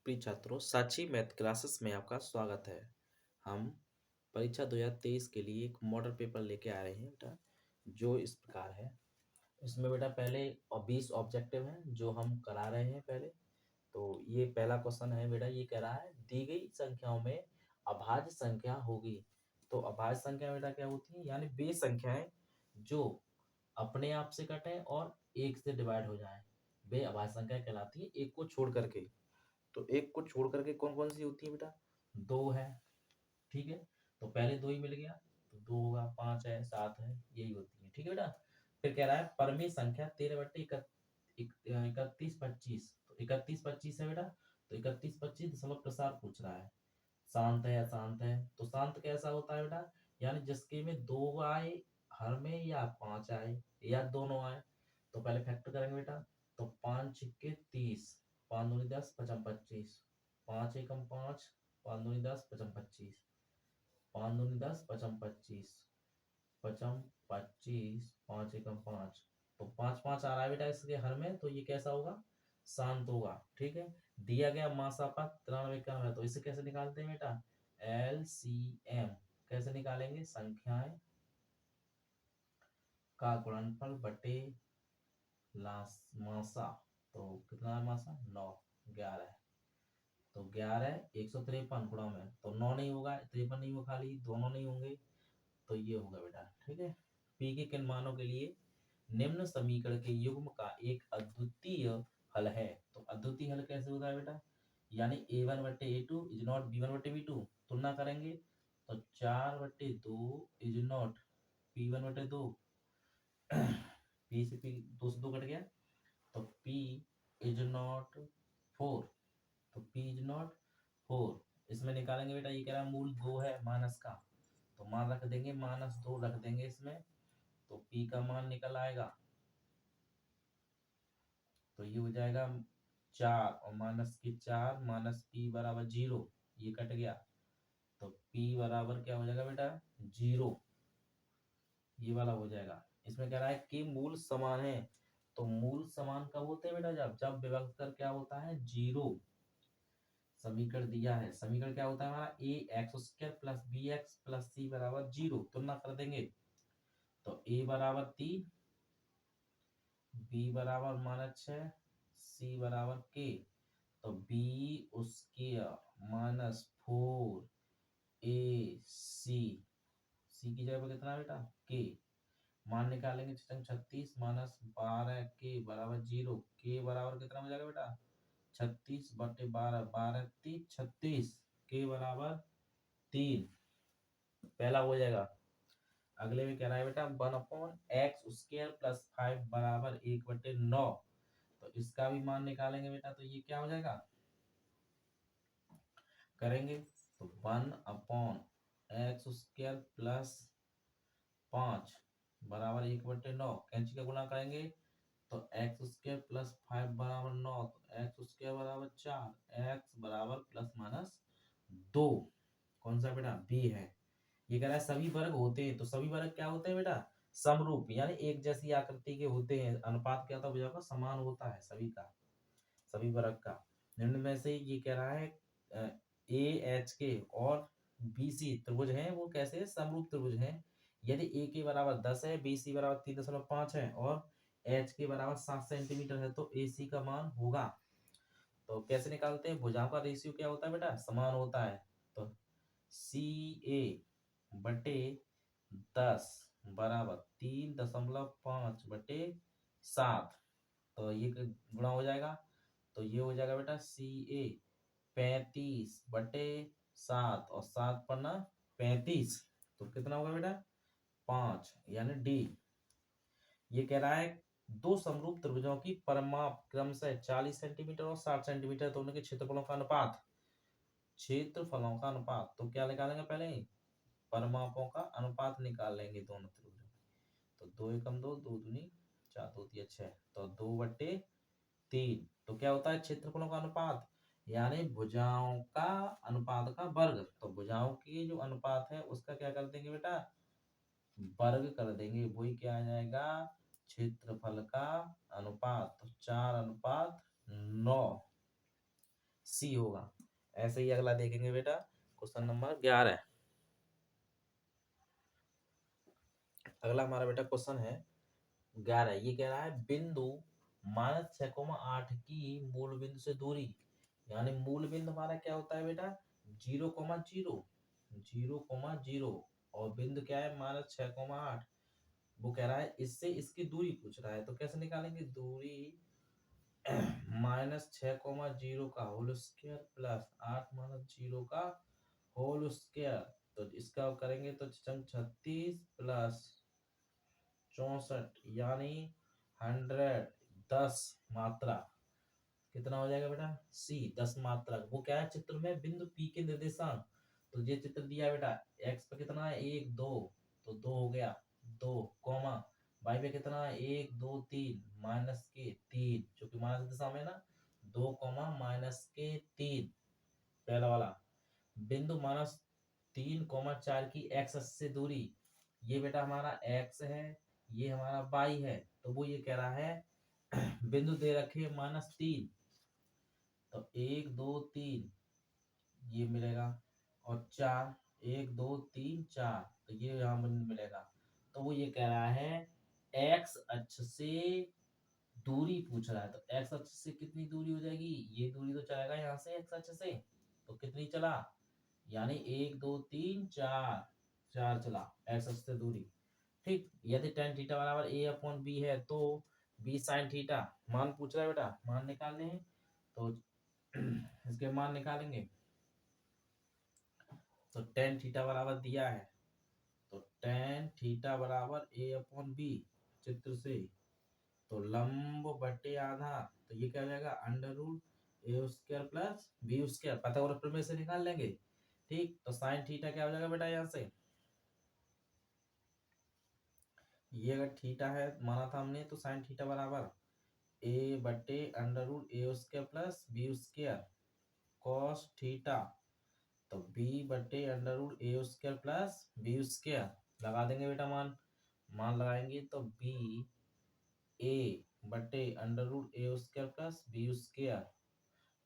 प्रिय छात्रों, साक्षी math classes में आपका स्वागत है। हम परीक्षा 2023 के लिए एक मॉडल पेपर लेके आ रहे हैं बेटा, जो इस प्रकार है। इसमें बेटा पहले 20 ऑब्जेक्टिव हैं जो हम करा रहे हैं पहले। तो ये पहला क्वेश्चन है बेटा, ये कह रहा है दी गई संख्याओं में अभाज्य संख्या होगी। तो अभाज्य संख्या बेटा क्या होती है, यानी वे संख्याएं जो अपने आप से कटें और एक से डिवाइड हो जाएं, वे अभाज्य संख्या कहलाती है, एक को छोड़ करके। तो एक को छोड़ करके कौन कौन सी होती है बेटा, दो है, ठीक है। तो पहले दो ही मिल गया, तो दो होगा, पांच है, सात है, यही होती है, ठीक है बेटा। फिर कह रहा है परमी संख्या 13/31 तो 31/25 है बेटा। तो 31/25 दशमलव प्रसार पूछ रहा है, शांत है अशांत है। तो शांत कैसा होता है बेटा, यानी जिसके में दो आए हर में, या पांच आए, या दोनों आए। तो पहले फैक्टर करेंगे बेटा। तो 5 छिक्के 30, 5 दूनी 10, 55 25, 5 एकम 5, 5 दूनी 10, 55 25, 5 दूनी 10, 55 25, 55 25, 5 एकम 5। तो 5 5 आ रहा है बेटा इसके हर में, तो ये कैसा होगा, शांत होगा, ठीक है। दिया गया मासा पर 93 कम है, तो इसे कैसे निकालते हैं बेटा, LCM। कैसे निकालेंगे, संख्याएं का गुणनफल बटे मासा। तो कितना है मासा, 9, 11। तो 11 153 गुणा में, तो 9 नहीं होगा, 53 नहीं होगा, खाली दोनों नहीं होंगे, तो ये होगा बेटा, ठीक है। पी के किन मानों के लिए निम्न समीकरण के युग्म का एक अद्वितीय हल है। तो अद्वितीय हल कैसे होता है बेटा, यानी A1/A2 इज नॉट B1/B2। तुलना करेंगे तो 4/2 इज नॉट P1/2। P से P, 2 से 2 कट गया, तो P इज नॉट 4। तो P इज नॉट 4। इसमें निकालेंगे बेटा, ये कह रहा है मूल 2 है माइनस का, तो मान रख देंगे, -2 रख देंगे इसमें, तो P का मान निकल आएगा। तो ये हो जाएगा 4 और -4 -P बराबर 0, ये कट गया। तो P बराबर क्या हो जाएगा बेटा, 0, ये वाला हो जाएगा। इसमें कह रहा है कि मूल समान है। तो मूल समान कब होते हैं बेटा, जब जब विभक्त कर क्या होता है, 0। समीकरण दिया है, समीकरण क्या होता है हमारा, ax² + bx + c बराबर 0। तुलना कर देंगे तो a बराबर 3, b बराबर -6, c बराबर k। तो b उसके -4 a c, c की जगह पे कितना बेटा, k। मान निकालेंगे 36 -12 k बराबर 0। k बराबर कितना हो जाएगा बेटा, 36/12, 12×3 = 36, k बराबर 3, पहला हो जाएगा। अगले में कह रहा है बेटा 1/x² + 5 बराबर 1/9। तो इसका भी मान निकालेंगे बेटा, तो ये क्या हो जाएगा, करेंगे तो 1/x² + 5 बराबर 1/9। कैंची का गुणा करेंगे तो x² + 5 बराबर 9, तो x² बराबर 4, x बराबर ±2। कौन सा बेटा, बी है। ये कह रहा है सभी वर्ग होते हैं, तो सभी वर्ग क्या होते हैं बेटा, समरूप, यानी एक जैसी आकृति के होते हैं। अनुपात क्या होता है भुजाओं का, समान होता है सभी का, सभी वर्ग का। निम्न में से ये कह रहा है ए एच के और बी सी त्रिभुज हैं, वो कैसे समरूप त्रिभुज हैं। यदि ए के बराबर 10 है, बी सी बराबर 3.5 है और एच के बराबर 7 सेंटीमीटर है, तो ए सी का मान होगा। तो कैसे निकालते हैं, भुजाओं का रेशियो क्या होता है बेटा, समान होता है। तो सी ए बटे 10 बराबर 3.5/7, तो ये गुणा हो जाएगा। तो ये हो जाएगा बेटा सी ए 35/7, और 7 पर ना 35, तो कितना होगा बेटा, 5, यानी डी। ये कह रहा है दो समरूप त्रिभुजों की परिमाप क्रमशः 40 सेंटीमीटर और 60 सेंटीमीटर, तो उनके क्षेत्रफलों का अनुपात, क्षेत्रफलों का अनुपात। तो क्या निकालेंगे, पहले परिमापों का अनुपात निकाल लेंगे दोनों त्रिभुजों। तो 2 एकम 2, 2 दूनी 4, 2 तिया 6, तो 2/3। तो क्या होता है, क्षेत्रफलों का अनुपात, यानी भुजाओं का अनुपात का वर्ग। तो भुजाओं की जो अनुपात है उसका क्या कर देंगे बेटा, वर्ग कर देंगे, वही क्या आ जाएगा, क्षेत्रफल का अनुपात। तो 4/9। सी होगा। ऐसे ही अगला देखेंगे बेटा, क्वेश्चन नंबर 11। अगला हमारा बेटा क्वेश्चन है 11। ये कह रहा है बिंदु -6,8 की मूल बिंदु से दूरी, यानी मूल बिंदु हमारा क्या होता है बेटा 0,0, 0,0, और बिंदु क्या है -6,8। वो कह रहा है इससे इसकी दूरी पूछ रहा है, तो कैसे निकालेंगे दूरी -6,0 का होल स्क्वायर प्लस 8 - 0 का होल स्क्वायर। तो इसका करेंगे तो 36 प्लस 64 यानी 100, 10 मात्रा। कितना हो जाएगा बेटा सी 10 मात्रा। वो क्या है चित्र में बिंदु पी के निर्देशांक, तो ये चित्र दिया बेटा एक्स पे कितना है 1 2, तो 2 हो गया 2, कॉमा वाई पे कितना है 1 2 3 माइनस के 3, क्योंकि माइनस दिशा में ना 2 माइनस के 3। पहला वाला बिंदु -3, 4 की एक्स अक्ष से दूरी, ये बेटा हमारा एक्स है, ये हमारा वाई है। तो वो ये कह रहा है बिंदु दे रखे -3, तो 1 2 3 ये मिलेगा, और 4 1 2 3 4, तो ये यहाँ बिंदु मिलेगा। तो वो ये कह रहा है एक्स अक्ष से दूरी पूछ रहा है, तो एक्स अक्ष से कितनी दूरी हो जाएगी, ये दूरी तो चलेगा यहाँ से एक्स अक्ष से, तो कितनी चला यानी 1 2 3 4, 4 चला एक्स अक्ष से दूरी। ठीक, यदि tan थीटा बराबर a अपॉन बी है तो b sin थीटा, मान पूछ रहा है बेटा, मान निकालने हैं तो इसके मान निकालेंगे। तो tan थीटा बराबर दिया है, तो tan थीटा बराबर a अपॉन बी चित्र से, तो लंब बटे आधा, तो ये क्या हो जाएगा √a square plus b square, Pythagoras प्रमेय से निकाल लेंगे। ठीक, तो sin थीटा क्या हो जाएगा बेटा यहाँ से, ये अगर थीटा है माना था हमने, तो sin थीटा बराबर a बटे √a square plus b square cos theta, तो b बटे √a square plus b square लगा देंगे बेटा मान लगाएंगे तो b a बटे √a square plus b square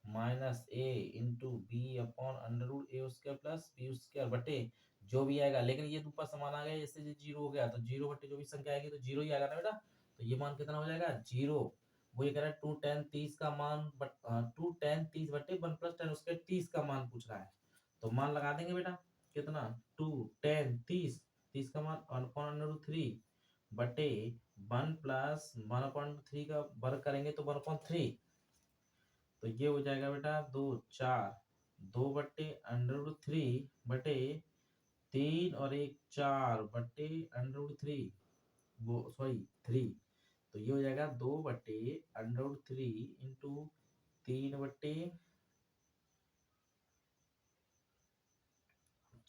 minus a into b upon √a square plus b square बटे जो भी आएगा, लेकिन ये ऊपर समान आ गया, इससे ये 0 हो गया, तो 0 बटे जो भी संख्या आएगी तो 0 ही आएगा ना बेटा। तो ये मान कितना हो जाएगा 0। वो ये कह रहा है 2 tan 30 का मान 2 tan 30 बटे 1 प्लस tan उसके 30 का मान पूछ रहा है, तो मान लगा देंगे बेटा कितना 2 tan 30, 30 का मान 1/3 बटे 1 प्लस 1/3 का वर्ग करेंगे तो 1/3, तो ये हो जाएगा बेटा 2 4, 2 बटे √3 बटे 3 और 1 4 बटे √3, वो सॉरी 3, तो ये हो जाएगा 2 बटे √3 इंटू 3 बटे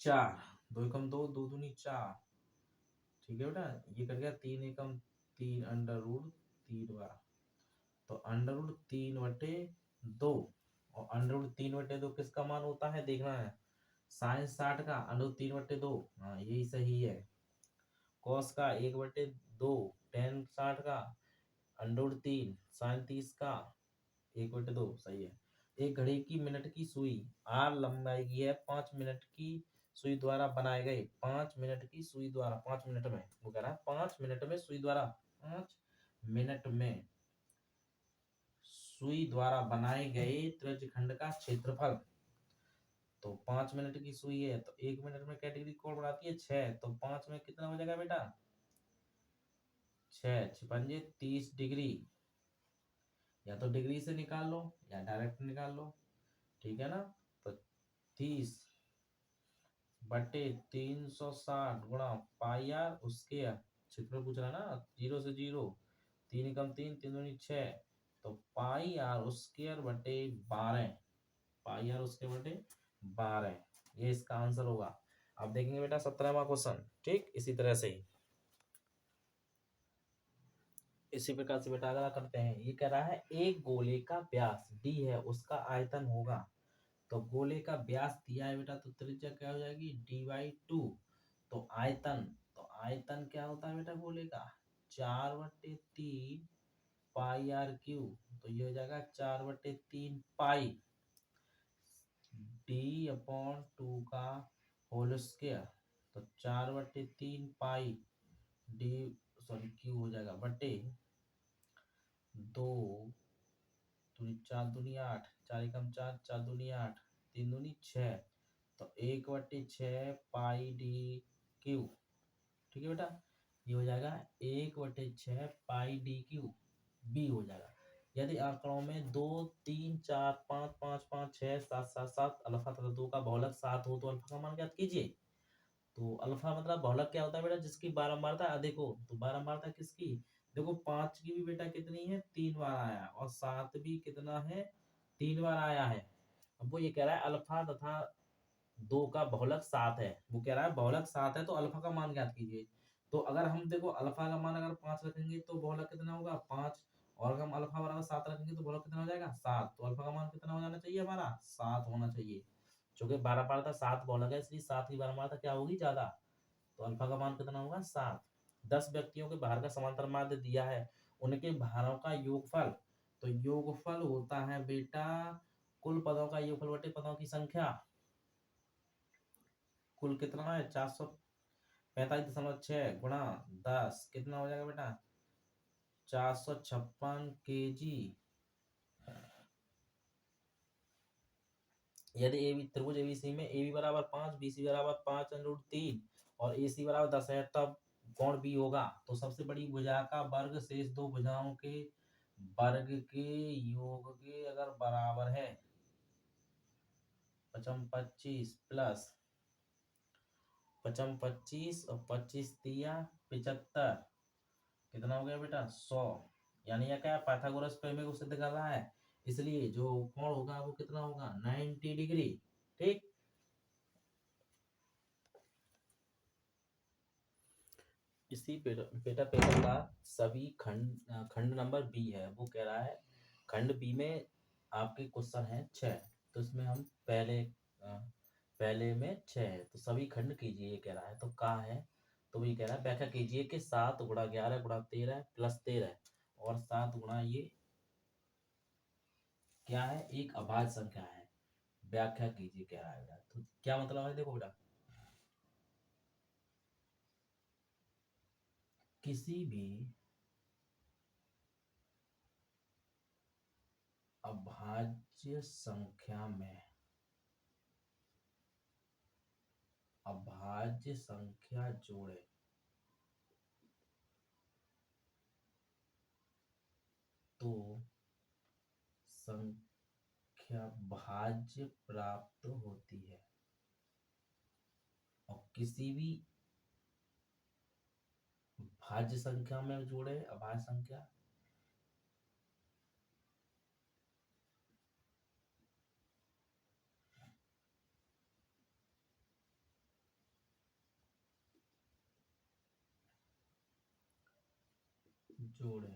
4, 2 एकम 2, 2 दूनी 4। ठीक है बेटा, ये कर गया 3 एकम 3 √3 बार, तो √3 बटे 2, और √3/2 किसका मान होता है देखना है, साइन 60 का √3/2, हाँ यही सही है। कॉस का 1/2, टेन 60 का √3, साइन 30 का 1/2, सही है। एक घड़ी की मिनट की सुई आर लंबाई की है 5 मिनट की सुई द्वारा बनाए गए 5 मिनट की सुई द्वारा 5 मिनट में, वो कह रहा है 5 मिनट में सुई द्वारा 5 मिनट में सुई द्वारा बनाए गए त्रिज्यखंड का क्षेत्रफल। तो 5 मिनट की सुई है, तो 1 मिनट में कैटेगरी कौन बनाती है 6, तो 5 में कितना हो जाएगा बेटा 6 6 30 डिग्री, या तो डिग्री से निकाल लो या डायरेक्ट निकाल लो, ठीक है ना। तो 30 बटे 360 गुणा पाई आर उसके क्षेत्रफल पूछ रहा है ना, 0 से 0, 3 एकम 3, 3 दूनी 6, तो पाई आर स्क्वायर बटे 12, पाई आर स्क्वायर बटे 12, ये इसका आंसर होगा। अब देखेंगे बेटा 17वां क्वेश्चन, ठीक इसी तरह से ही इसी प्रकार से बेटा अगला करते हैं। ये कह रहा है एक गोले का व्यास d है, उसका आयतन होगा, तो गोले का व्यास दिया है बेटा, तो त्रिज्या क्या हो जाएगी d/2, तो आयतन क्या होता है बेटा गोले का 4/3 पाई r क्यूब, तो ये हो जाएगा 4/3 पाई, t/2 का होल स्क्वायर, तो 4/3 पाई डी सॉरी क्यू हो जाएगा बटे 2 दूनी 4 दूनी 8, 4 एकम 4, 4 दूनी 8, 3 दूनी 6, तो 1/6 पाई डी क्यू। ठीक है बेटा, ये हो जाएगा 1/6 पाई डी क्यू बी हो जाएगा। यदि आंकड़ों में 2 3 4 5 5 5 6 7 7 7 अल्फा तथा 2 का बहुलक 7 हो तो अल्फा का मान ज्ञात कीजिए। तो अल्फा मतलब बहुलक क्या होता है बेटा, जिसकी बारंबारता अधिक हो। तो बारंबारता किसकी, देखो 5 की भी बेटा कितनी है, 3 बार आया, और 7 भी कितना है, 3 बार आया है। अब वो ये कह रहा है अल्फा तथा 2 का बहुलक 7 है, वो कह रहा है बहुलक 7 है तो अल्फा का मान ज्ञात कीजिए। तो अगर हम देखो अल्फा का मान अगर 5 रखेंगे तो बहुलक कितना होगा 5, और अगर हम अल्फा बराबर 7 रखेंगे तो बहुलक कितना हो जाएगा 7, तो अल्फा का मान कितना हो जाना चाहिए हमारा 7 होना चाहिए। क्योंकि 12 बार था 7 बहुलक है, इसलिए 7 की बारंबारता क्या होगी ज्यादा, तो अल्फा का मान कितना होगा 7। 10 व्यक्तियों के भार का समांतर माध्य दिया है, उनके भारों का योगफल, तो योगफल होता है बेटा कुल पदों का योगफल बटे पदों की संख्या। कुल कितना है 445.6 गुणा 10 कितना हो जाएगा बेटा 456 kg। यदि ए त्रिभुज एबीसी में ए बी बराबर 5, बी सी बराबर 5√3 और ए सी बराबर 10 है, तब कोण बी होगा। तो सबसे बड़ी भुजा का वर्ग शेष दो भुजाओं के वर्ग के योग के अगर बराबर है, 25 प्लस 25 और 25 तिया 75, कितना हो गया बेटा 100। यानी यह क्या पाइथागोरस प्रमेय को सिद्ध कर रहा है, इसलिए जो कोण होगा वो कितना होगा 90 डिग्री। ठीक, इसी बेटा पेपर का सभी खंड नंबर बी है, वो कह रहा है खंड बी में आपके क्वेश्चन है 6, तो इसमें हम पहले में 6 है, तो सभी खंड कीजिए ये कह रहा है। तो कहाँ है, तो ये कह रहा है व्याख्या कीजिए कि 7 गुणा 11 गुणा 13 प्लस 13 और 7 गुणा ये क्या है एक अभाज्य संख्या है, व्याख्या कीजिए कह रहा है बेटा। तो क्या मतलब है, देखो बेटा किसी भी अभाज्य संख्या में अभाज्य संख्या जोड़े तो संख्या भाज्य प्राप्त होती है, और किसी भी भाज्य संख्या में जोड़े अभाज्य संख्या जोड़े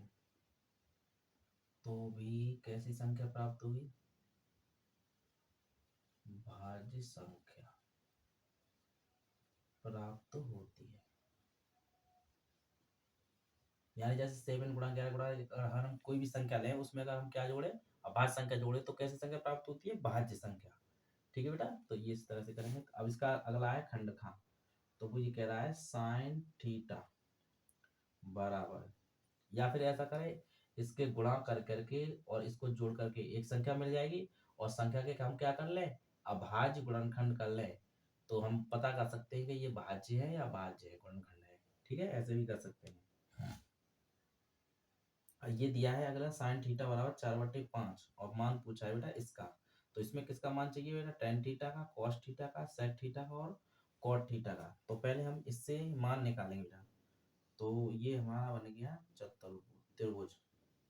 तो भी कैसी संख्या प्राप्त होगी, भाज्य संख्या प्राप्त होती है। यानी जैसे 7 गुणा 11 गुणा अगर हम कोई भी संख्या लें उसमें अगर हम क्या जोड़े अभाज्य संख्या जोड़े तो कैसी संख्या प्राप्त होती है भाज्य संख्या। ठीक है बेटा, तो ये इस तरह से करेंगे। अब इसका अगला है खंड खा, तो वो ये कह रहा है साइन थीटा बराबर, या फिर ऐसा करें इसके गुणा कर करके और इसको जोड़ करके एक संख्या मिल जाएगी, और संख्या के हम क्या कर लें अभाज्य गुणनखंड कर लें, तो हम पता कर सकते हैं कि ये भाज्य है या भाज्य है गुणनखंड है। ठीक है, ऐसे भी कर सकते हैं। ये दिया है अगला साइन थीटा बराबर 4/5 और मान पूछा है बेटा इसका, तो इसमें किसका मान चाहिए बेटा टेन थीटा का, कॉस थीटा का, सेक थीटा का और कॉट थीटा का। तो पहले हम इससे मान निकालेंगे बेटा। तो ये हमारा बन गया त्रिभुज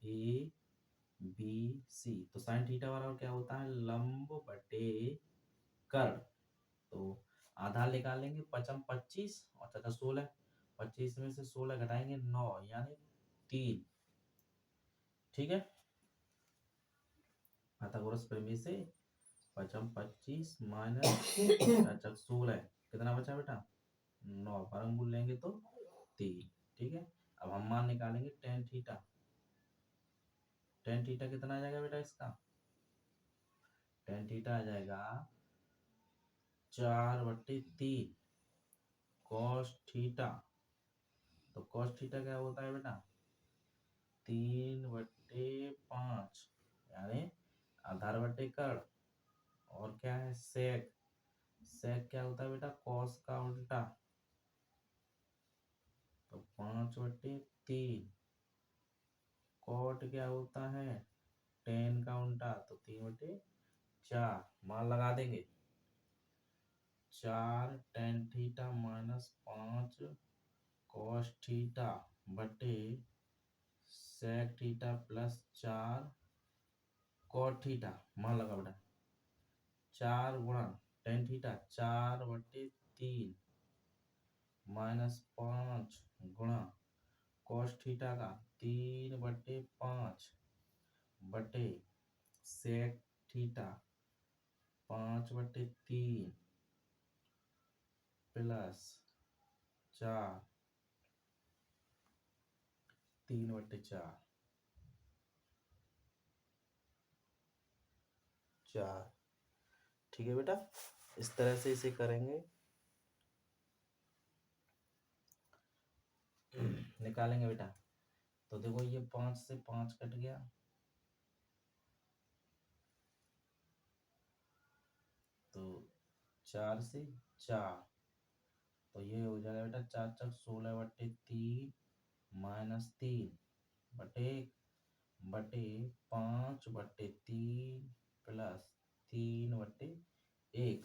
ए बी सी, तो साइन थीटा बराबर क्या होता है लंब बटे कर्ण। तो आधार निकालेंगे 25 और तथा 16, 25 में से 16 घटाएंगे 9 यानी 3। ठीक है, पाइथागोरस प्रमेय से 25 माइनस 16 कितना बचा बेटा 9, वर्गमूल लेंगे तो 3। ठीक है, अब हम मान निकालेंगे टेन थीटा। टेन थीटा कितना आ जाएगा बेटा इसका, टेन थीटा आ जाएगा 4/3 cos थीटा। तो cos थीटा क्या होता है बेटा? 3/5 यानी आधार बटे कर्ण। और क्या है? सेक। सेक क्या होता है बेटा? cos का उल्टा। तो 5/3। कॉट क्या होता है? tan का उल्टा। तो 3/4 मान लगा देंगे। 4 tan theta minus 5 cos theta बटे sec theta plus 4 cot theta मान लगा बेटा। 4 गुणा tan थीटा 4/3 माइनस 5 गुणा cos थीटा का 3/5 बटे sec थीटा 5/3 प्लस 4 3/4 4। ठीक है बेटा, इस तरह से इसे करेंगे। निकालेंगे बेटा। तो देखो ये 5 से 5 कट गया। तो 4 से 4। तो ये हो जाएगा बेटा 4×4 = 16/3 माइनस 3 बटे 5/3 प्लस 3/1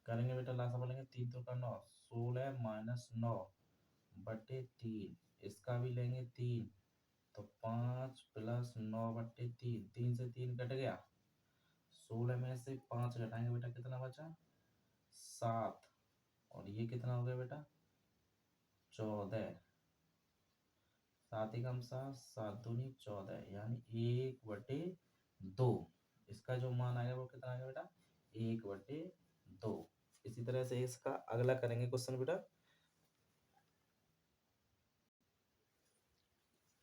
करेंगे बेटा। लासा बोलेंगे 3 तो का 9 16 माइनस 9/3 इसका भी लेंगे 3। तो 5 प्लस 9/3 3 से 3 कट गया। 16 में से 5 घटाएंगे बेटा कितना बचा? 7। और ये कितना हो गया बेटा? 14। 7 एकम 7 7 दूनी 14 यानी 1/2। इसका जो मान आएगा वो कितना आएगा बेटा? 1/2। इसी तरह से इसका अगला करेंगे क्वेश्चन बेटा।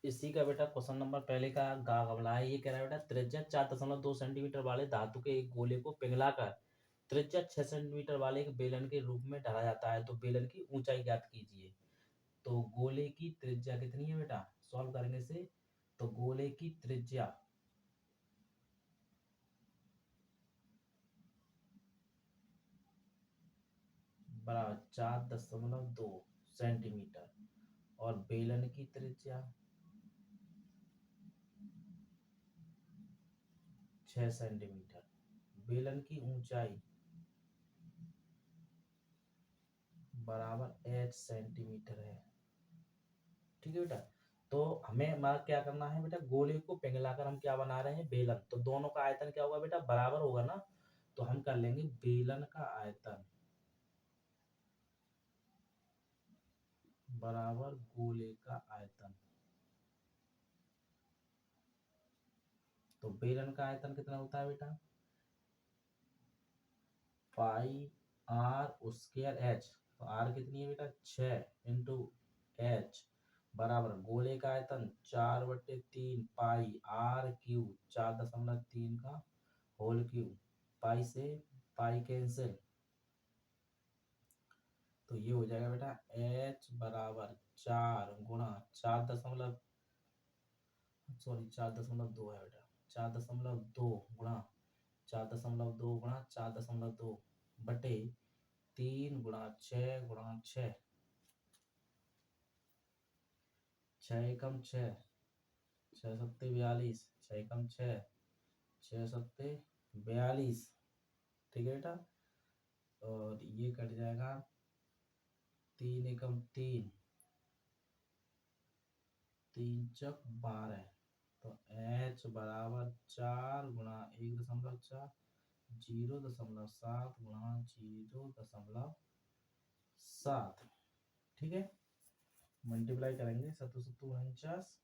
इसी का बेटा क्वेश्चन नंबर पहले का गा गमला है। ये कह रहा है बेटा त्रिज्या 4.2 सेंटीमीटर वाले धातु के एक गोले को पिघलाकर त्रिज्या 6 सेंटीमीटर वाले एक बेलन के रूप में ढाला जाता है। तो बेलन की ऊंचाई ज्ञात कीजिए। तो गोले की त्रिज्या कितनी है बेटा? सॉल्व करने से तो गोले की त्रिज्या बराबर 4.2 सेंटीमीटर और बेलन की त्रिज्या 6 सेंटीमीटर। बेलन की ऊंचाई बराबर 8 सेंटीमीटर है। ठीक है बेटा। तो हमें हमारा क्या करना है बेटा? गोले को पिघलाकर हम क्या बना रहे हैं? बेलन। तो दोनों का आयतन क्या होगा बेटा? बराबर होगा ना। तो हम कर लेंगे बेलन का आयतन बराबर गोले का आयतन। तो बेलन का आयतन कितना होता है बेटा? पाई आर स्क्वायर एच। तो आर कितनी है बेटा? 6 इंटू एच बराबर गोले का आयतन 4/3 पाई आर क्यूब 4.3 का होल क्यूब। पाई से पाई कैंसिल। तो ये हो जाएगा बेटा एच बराबर 4 गुणा 4.2 है बेटा। 4.2 गुणा 4.2 बटे 3 गुणा 6 गुणा 6। 6 एकम 6 6 सत्ते 42 6 एकम 6 6 सत्ते 42। ठीक है बेटा। और ये कट जाएगा 3 एकम 3 3 चक 12। तो एच बराबर 4 गुणा 1.4 0.7 गुणा 0.7। ठीक है। मल्टीप्लाई करेंगे 7 7 49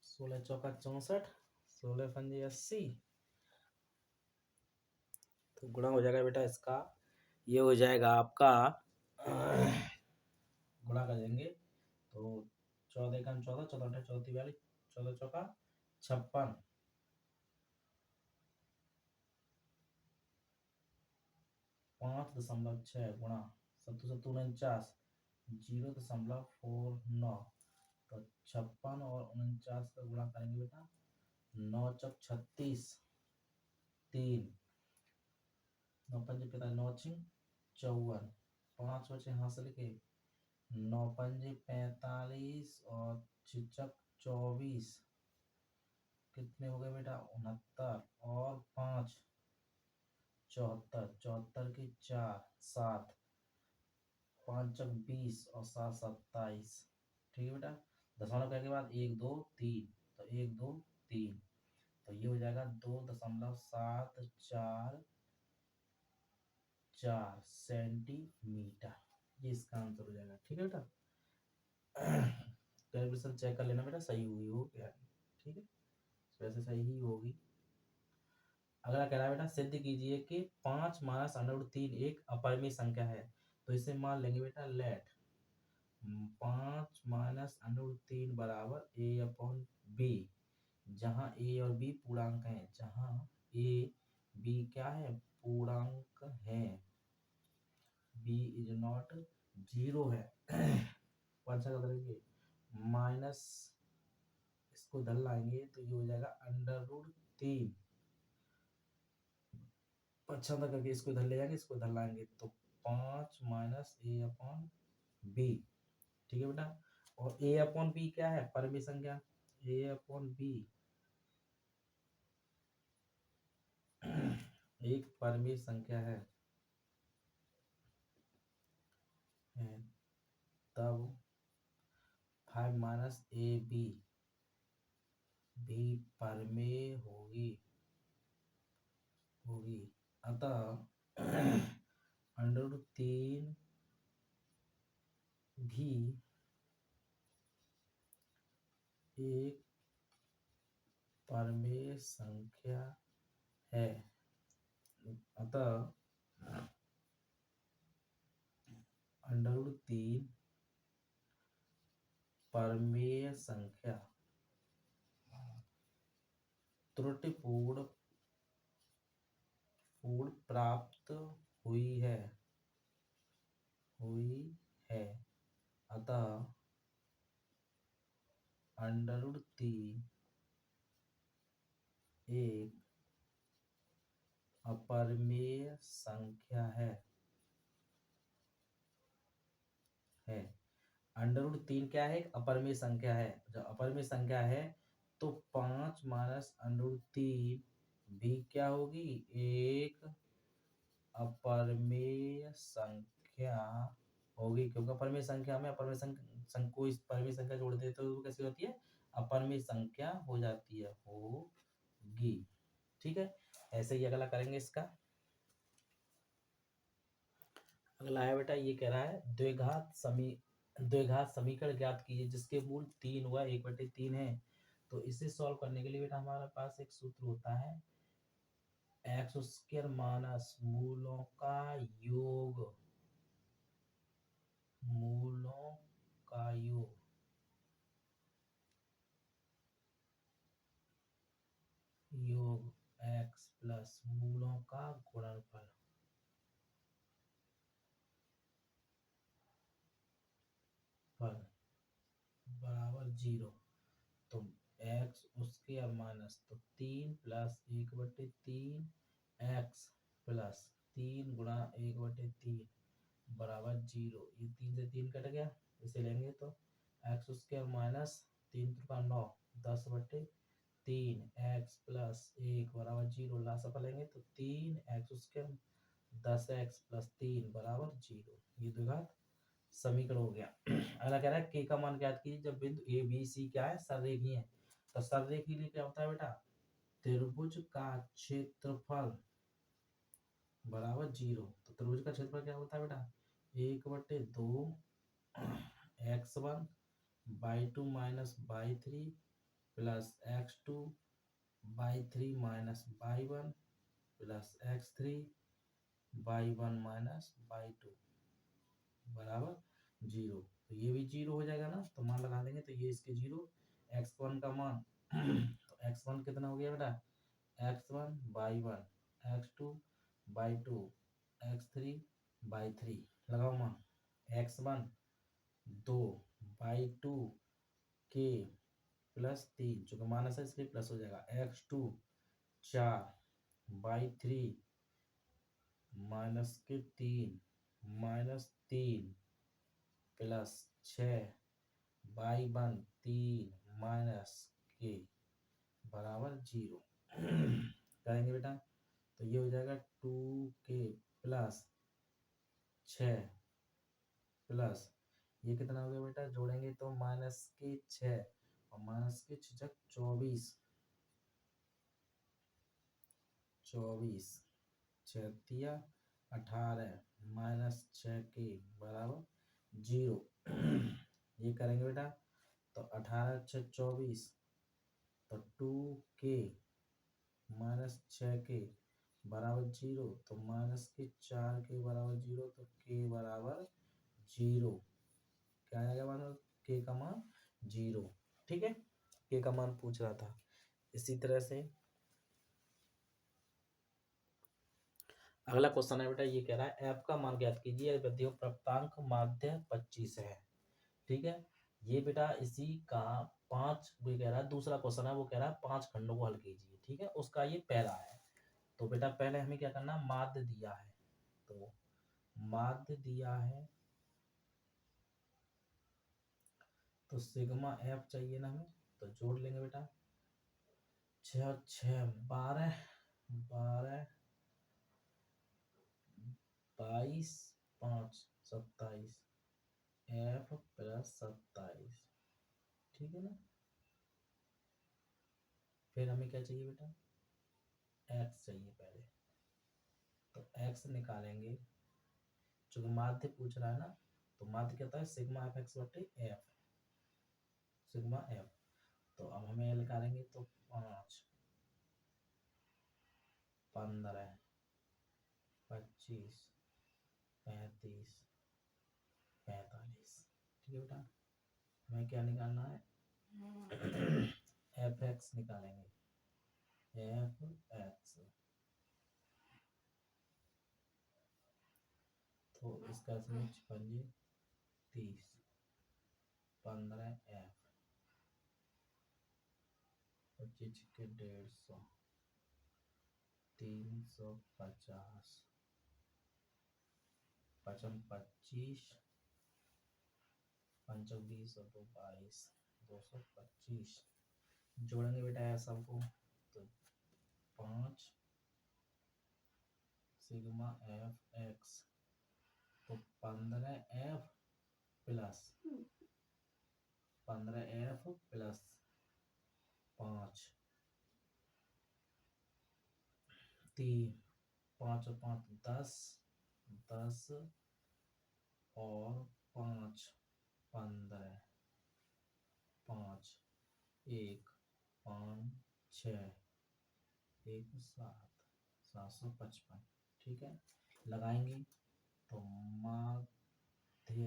16 चौका 64 16 पंजे 80। तो गुणा हो जाएगा बेटा इसका। ये हो जाएगा आपका गुणा कर देंगे तो 14 एकम 14 14 14 42 14 चौका 56 5.6 गुणा 749 0.49 तो 56 और 49 का गुणा करेंगे बेटा 9 चौक 36 3 9 पंजे 9 छिंग 54 5 बचे हासिल के 9 पंजे 45 और 6 24 कितने हो गए बेटा 69 और 5 74 74 के 4 7 5 20 और 7 27 ठीक है बेटा दशमलव करने के बाद 1 2 3 तो 1 2 3 तो ये हो जाएगा 2.74 4 सेंटीमीटर ये इसका आंसर हो जाएगा ठीक है बेटा कैलकुलेशन चेक कर लेना बेटा सही हुई हो क्या ठीक है वैसे सही ही होगी। अगला कह रहा है बेटा सिद्ध कीजिए कि 5 माइनस अंडर 3 एक अपरिमेय संख्या है तो इसे मान लेंगे बेटा लेट 5 माइनस अंडर 3 बराबर ए अपॉन बी जहाँ ए और बी पूर्णांक हैं जहाँ ए बी क्या है पूर्णांक है बी इज नॉट 0 है अच्छा क्या करेंगे माइनस इसको इधर लाएंगे तो ये हो जाएगा अंडर रूट 3 अच्छा था करके इसको इधर ले जाएंगे इसको इधर लाएंगे तो 5 माइनस ए अपॉन बी ठीक है बेटा और ए अपॉन बी क्या है परिमेय संख्या ए अपॉन बी एक परिमेय संख्या है तब 5 माइनस ए बी भी परिमेय होगी होगी अतः अंडर 3 भी एक परिमेय संख्या है अतः अंडर 3 परिमेय संख्या त्रुटिपूर्ण प्राप्त हुई है अतः अंडर 3 एक अपरिमेय संख्या है अंडर रूट 3 क्या है अपरिमेय संख्या है जब अपरिमेय संख्या है तो 5 माइनस अंडर रूट 3 भी क्या होगी एक अपरिमेय संख्या होगी क्योंकि अपरिमेय संख्या में अपरिमेय संख्या को इस परिमेय संख्या जोड़ देते तो कैसी होती है अपरिमेय संख्या हो जाती है होगी ठीक है ऐसे ही अगला करेंगे इसका अगला है बेटा ये कह रहा है द्विघात समीकरण ज्ञात कीजिए जिसके मूल 3 व 1/3 है तो इसे सॉल्व करने के लिए बेटा हमारे पास एक सूत्र होता है एक्स स्क्वायर माइनस मूलों का योग एक्स प्लस मूलों का गुणनफल बराबर 0 तो एक्स उसके और माइनस तो 3 प्लस 1/3 एक्स प्लस 3 गुणा 1/3 बराबर 0 ये 3 से 3 कट गया इसे लेंगे तो एक्स उसके और माइनस 3 का 9 10/3 एक्स प्लस 1 बराबर 0 ला सफल लेंगे तो 3 एक्स उसके 10x प्लस 3 बराबर 0 ये द्विघात समीकरण हो गया अगला कह रहा है के का मान ज्ञात कीजिए जब बिंदु ए बी सी क्या है सररेखीय है तो सररेखीय के लिए क्या होता है बेटा त्रिभुज का क्षेत्रफल बराबर 0 तो त्रिभुज का क्षेत्रफल क्या होता है बेटा 1/2 x1 by 2 minus by 3 plus x2 by 3 minus by 1 plus x3 by 1 minus by 2 बराबर 0 तो ये भी 0 हो जाएगा ना तो मान लगा देंगे तो ये इसके 0 x1 का मान तो x1 कितना हो गया बेटा, x1/1, x2/2, x3/3, लगाओ माँ, x1 2/2 के +3, चूंकि माइनस है इसलिए प्लस हो जाएगा, x2 4/3 -3 -3 +6/1 3 के बराबर 0 करेंगे बेटा। तो ये हो जाएगा 2 के +6 प्लस ये कितना हो गया बेटा, जोड़ेंगे तो -6 और -6 24 6 18 -6 के बराबर 0 ये करेंगे बेटा। तो 18 6 24, तो 2 के -6 के बराबर 0, तो -4 के बराबर 0, तो के बराबर 0। क्या आएगा मतलब के का मान 0। ठीक है, के का मान पूछ रहा था। इसी तरह से अगला क्वेश्चन है बेटा, ये कह रहा है f का मान ज्ञात कीजिए, विद्युत प्राप्तांक माध्य 25 है। ठीक है, ये बेटा इसी का 5 वो कह रहा है, दूसरा क्वेश्चन है वो कह रहा है 5 खंडों को हल कीजिए। ठीक है, उसका ये पहला है। तो बेटा पहले हमें क्या करना, माध्य दिया है, तो माध्य दिया है तो सिग्मा एफ चाहिए ना हमें, तो जोड़ लेंगे बेटा। 6 6 12 12 22 5 27 एफ प्लस 27। ठीक है ना, फिर हमें क्या चाहिए बेटा, एक्स चाहिए पहले। तो एक्स निकालेंगे, चूंकि माध्य पूछ रहा है ना, तो माध्य कहता है सिग्मा एफ एक्स बटे एफ, सिग्मा एफ। तो अब हमें निकालेंगे तो 5 15 25 35 45। ठीक है बेटा, हमें क्या निकालना है, एफ एक्स निकालेंगे, एफ एक्स। तो इसका 56 30 15 एफ 25 के 150 350 55 25 5 20 और 2 22 225। जोड़ेंगे बेटा यह सबको, तो 5 सिग्मा एफ एक्स, तो 15 प्लस 5 3 5 और 5 10 10 और 5 15 5 1 5 6 1 7 755। ठीक है, लगाएंगे तो माध्य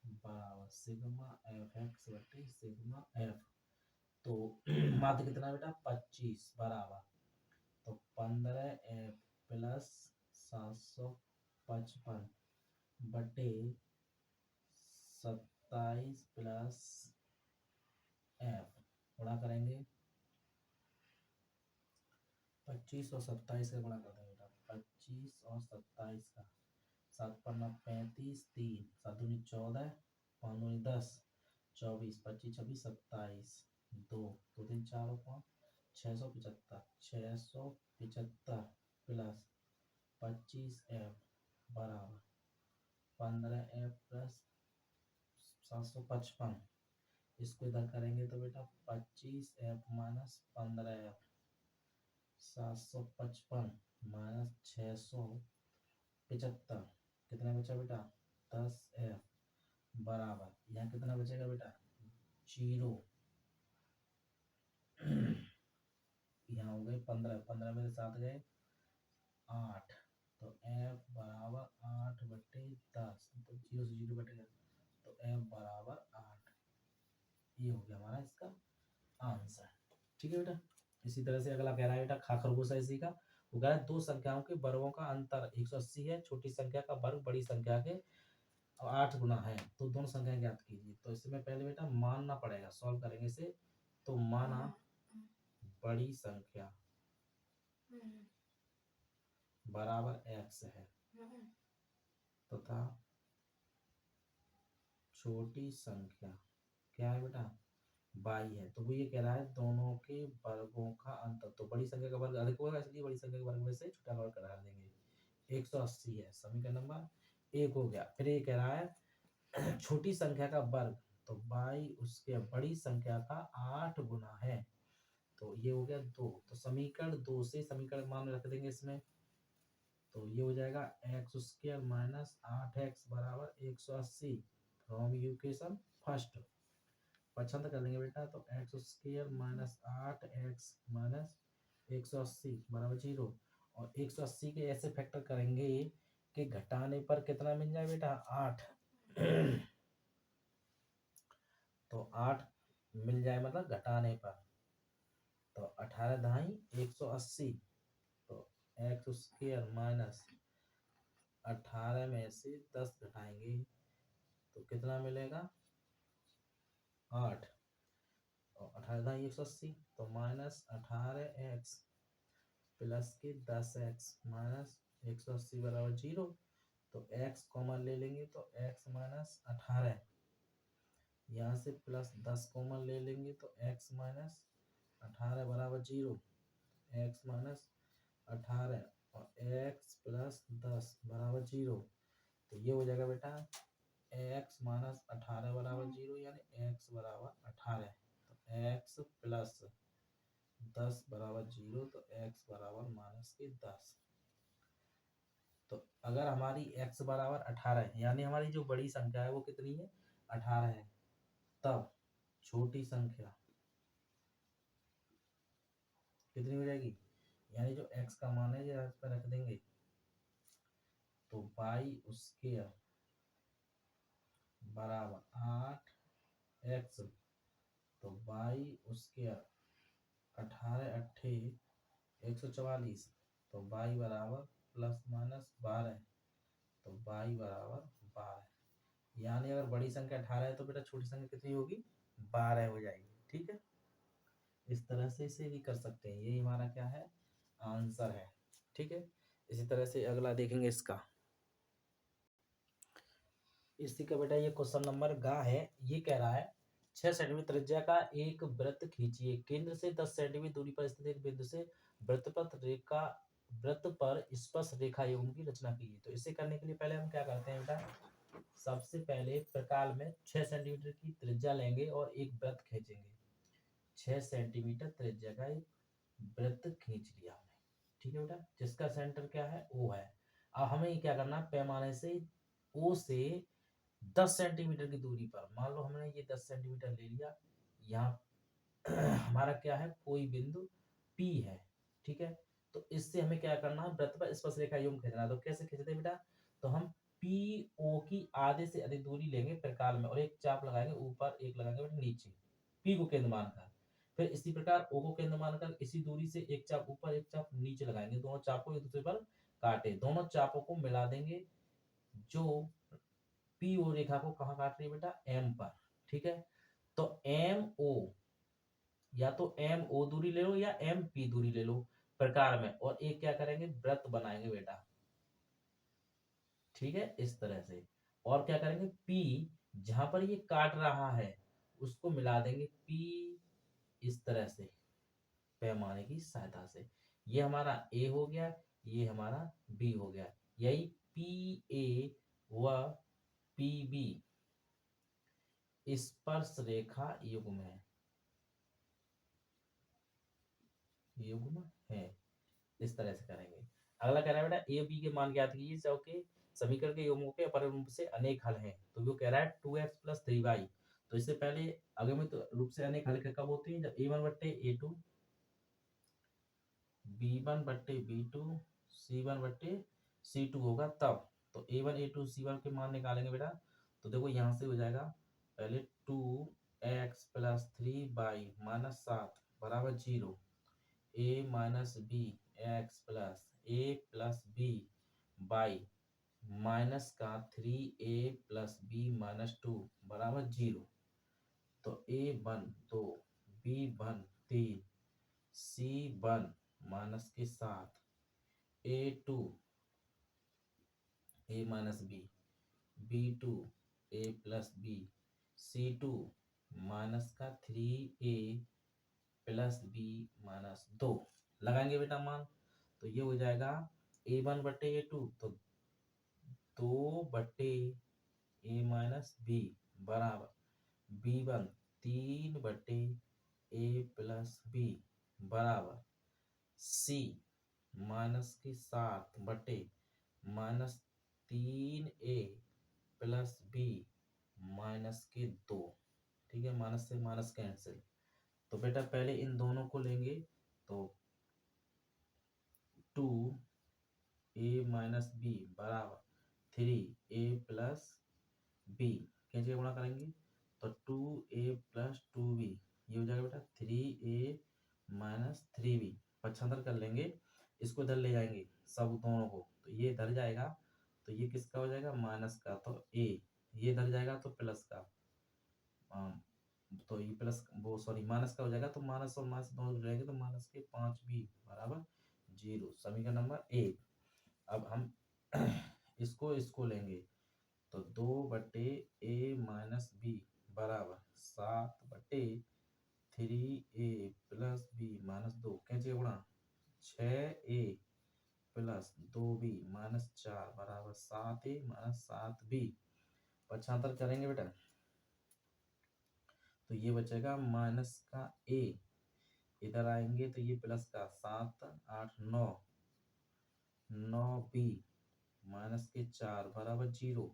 बराबर सिग्मा एफ एक्स बटे सिग्मा एफ। तो माध्य कितना बेटा 25 बराबर, तो 15 एफ प्लस 755 बटे 27 प्लस एफ, गुणा करेंगे 25 और 27 का गुणा कर देंगे बेटा, 25 और 27 का, 7 पन्ना 35 3 7 दूनी 14 5 दूनी 10 24 25 26 27 2 2 3 4 और 5 675 प्लस 25 एफ बराबर 15 एफ प्लस 755। इसको इधर करेंगे तो बेटा 25 एफ माइनस 15 एफ 755 माइनस 675, कितना बचा बेटा 10 एफ बराबर, यहाँ कितना बचेगा बेटा 0। यहाँ हो गए 15 15 मेरे साथ गए 8, तो एफ बराबर 8 बटे 10, तो 0 से 0 बटेगा, तो एफ बराबर 8। ये हो गया हमारा इसका आंसर। ठीक है बेटा। इसी तरह से अगला कह रहा है बेटा खा खरगोश ऐसी का, वो कह रहा है दो संख्याओं के वर्गों का अंतर 180 है, छोटी संख्या का वर्ग बड़ी संख्या के 8 गुना है, तो दोनों संख्या ज्ञात कीजिए। तो इसमें पहले बेटा मानना पड़ेगा, सॉल्व करेंगे इसे। तो माना बड़ी संख्या बराबर x है तथा छोटी संख्या क्या है बेटा y है। तो वो ये कह रहा है दोनों के वर्गों का अंतर, तो बड़ी संख्या का वर्ग अधिक होगा इसलिए बड़ी संख्या के वर्ग में से छोटा का वर्ग करा देंगे। 180 है समीकरण नंबर 1 हो गया। फिर ये कह रहा है छोटी संख्या का वर्ग, तो y उसके बड़ी संख्या का 8 गुना है, तो ये हो गया 2। तो समीकरण 2 से समीकरण मान रख देंगे इसमें, तो ये हो जाएगा एक्स स्क्वायर माइनस 8x बराबर 180 फ्रॉम इक्वेशन फर्स्ट। पसंद कर लेंगे बेटा, तो X square minus 8x minus 180 बराबर 0। और 180 के ऐसे फैक्टर करेंगे कि घटाने पर कितना मिल जाए बेटा 8 तो 8 मिल जाए मतलब घटाने पर, तो 18 दहाई 180, तो एक्स स्क्वायर माइनस 18 में से 10 घटाएंगे तो कितना मिलेगा 8, और 18 दहाई 180, तो माइनस 18x प्लस के 10x माइनस 180 बराबर 0। तो x कॉमन ले लेंगे तो x माइनस 18, यहाँ से प्लस 10 कॉमन ले लेंगे तो x माइनस 18 बराबर 0, x माइनस 18 और x प्लस 10 बराबर 0। तो ये हो जाएगा बेटा x माइनस 18 बराबर 0 यानी x बराबर 18, तो x प्लस 10 बराबर 0, तो x बराबर माइनस के 10। तो अगर हमारी x बराबर 18 है यानी हमारी जो बड़ी संख्या है वो कितनी है 18 है, तब छोटी संख्या कितनी हो जाएगी, यानी जो x का मान है ये इस पर रख देंगे, तो y स्क्वायर बराबर 8x, तो y स्क्वायर 18 अट्ठे 144, तो y बराबर प्लस माइनस 12, तो y बराबर 12। यानी अगर बड़ी संख्या 18 है तो बेटा छोटी संख्या कितनी होगी 12 हो जाएगी। ठीक है, इस तरह से इसे भी कर सकते हैं, यही हमारा क्या है आंसर है। ठीक है, इसी तरह से अगला देखेंगे इसका। इसी का बेटा ये क्वेश्चन नंबर गा है, ये कह रहा है 6 सेंटीमीटर त्रिज्या का एक वृत्त खींचिए, केंद्र से 10 सेंटीमीटर दूरी पर स्थित एक बिंदु से वृत्त पर स्पर्श रेखा युग्म की रचना कीजिए। तो इसे करने के लिए पहले हम क्या करते हैं बेटा, सबसे पहले प्रकार में 6 सेंटीमीटर की त्रिज्या लेंगे और एक वृत्त खींचेंगे। 6 सेंटीमीटर त्रिज्या का एक वृत्त खींच लिया हमने। ठीक है बेटा, जिसका सेंटर क्या है O है। अब हमें क्या करना है, पैमाने से O से 10 सेंटीमीटर की दूरी पर, मान लो हमने ये 10 सेंटीमीटर ले लिया, यहाँ हमारा क्या है कोई बिंदु P है। ठीक है, तो इससे हमें क्या करना है, वृत्त पर स्पर्श रेखा युग्म खींचना है। तो कैसे खींचते हैं बेटा, तो हम PO की आधे से अधिक दूरी लेंगे प्रकार में और एक चाप लगाएंगे ऊपर, एक लगाएंगे बेटा नीचे, P को केंद्र मानकर। फिर इसी प्रकार O को केंद्र मानकर इसी दूरी से एक चाप ऊपर एक चाप नीचे लगाएंगे, दोनों चाप को एक दूसरे पर काटे, दोनों चापों को मिला देंगे, जो PO रेखा को कहाँ काट रही है बेटा M पर। ठीक है, तो MO या तो MO दूरी ले लो या MP दूरी ले लो प्रकार में, और एक क्या करेंगे वृत्त बनाएंगे बेटा। ठीक है, इस तरह से, और क्या करेंगे P जहां पर ये काट रहा है उसको मिला देंगे P इस तरह से पैमाने की सहायता से। ये हमारा A हो गया, ये हमारा B हो गया, यही PA व PB स्पर्श रेखा युग्म है। इस तरह से करेंगे। अगला कह रहा है बेटा ए बी के मान ज्ञात कीजिए जबकि समीकरण के युग्मों के अपर रूप से अनेक हल हैं। तो वो कह रहा है 2x प्लस 3y। तो इससे पहले अगमित रूप से अनेक हल कब होते हैं, जब a1 बट्टे a2 b1 बट्टे b2 c1 बट्टे c2 होगा तब। तो a1 a2 c1 के मान निकालेंगे बेटा, तो देखो यहाँ से हो जाएगा पहले 2x प्लस 3y माइनस 7, बराबर 0, A minus B X plus A plus B by minus का 3a प्लस बी माइनस 2 बराबर 0। तो a1 2, b1 3, c1 माइनस के 7, a2 a minus b, b2 a plus b, c2 minus का 3a plus B minus 2 लगाएंगे बेटा मान। तो ये हो जाएगा a1 बटे a2, तो 2 बटे a माइनस बी बराबर b1 3 बटे a प्लस बी बराबर c माइनस के 7 बटे minus 3a plus B minus के 2। ठीक है, माइनस से माइनस कैंसिल। तो बेटा पहले इन दोनों को लेंगे, तो 2a माइनस बी बराबर 3a प्लस बी, कैसे गुणा करेंगे, तो 2a प्लस 2b, ये हो जाएगा बेटा 3a माइनस 3b। पक्षांतर कर लेंगे, इसको इधर ले जाएंगे सब दोनों को, तो ये इधर जाएगा, तो ये किसका हो जाएगा माइनस का, तो a, ये इधर जाएगा तो प्लस का, तो ये प्लस वो सॉरी माइनस का हो जाएगा, तो माइनस और माइनस दोनों जुड़ जाएंगे, तो माइनस के 5b बराबर 0, समीकरण नंबर 1। अब हम इसको लेंगे, तो 2 बटे a माइनस बी बराबर 7 बटे 3a प्लस बी माइनस 2, कैसे गुणा 6a प्लस 2b माइनस 4 बराबर 7a माइनस 7b। पक्षांतर करेंगे बेटा, तो ये बचेगा माइनस का a, इधर आएंगे तो ये प्लस का 7 8 9, 9b माइनस के 4 बराबर 0।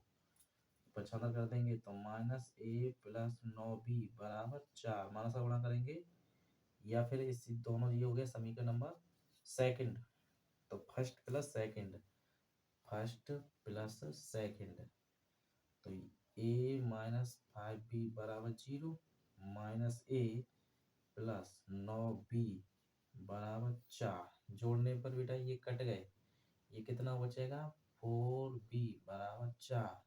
पक्षांतर कर देंगे तो माइनस a प्लस 9b बराबर 4, माइनस का गुणा करेंगे, या फिर इस दोनों, ये हो गया समीकरण नंबर सेकंड। तो first plus second, first plus second, तो a माइनस 5b बराबर 0 माइनस a प्लस 9b बराबर 4, जोड़ने पर बेटा ये कट गए, ये कितना बचेगा 4b बराबर 4।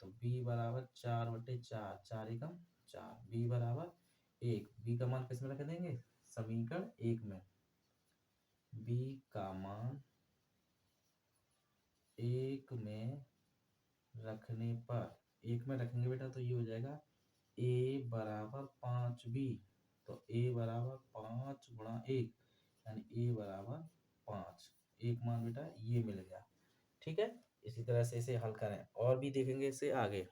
तो b बराबर 4 बटे 4, 4 एकम 4, b बराबर 1, b का मान किसमें रख देंगे समीकरण 1 में, b का मान 1 में रखने पर, 1 में रखेंगे बेटा तो ये हो जाएगा a बराबर 5b, तो a बराबर 5 गुणा 1 यानी a बराबर 5, एक मान बेटा ये मिल गया। ठीक है, इसी तरह से इसे हल करें, और भी देखेंगे इसे आगे।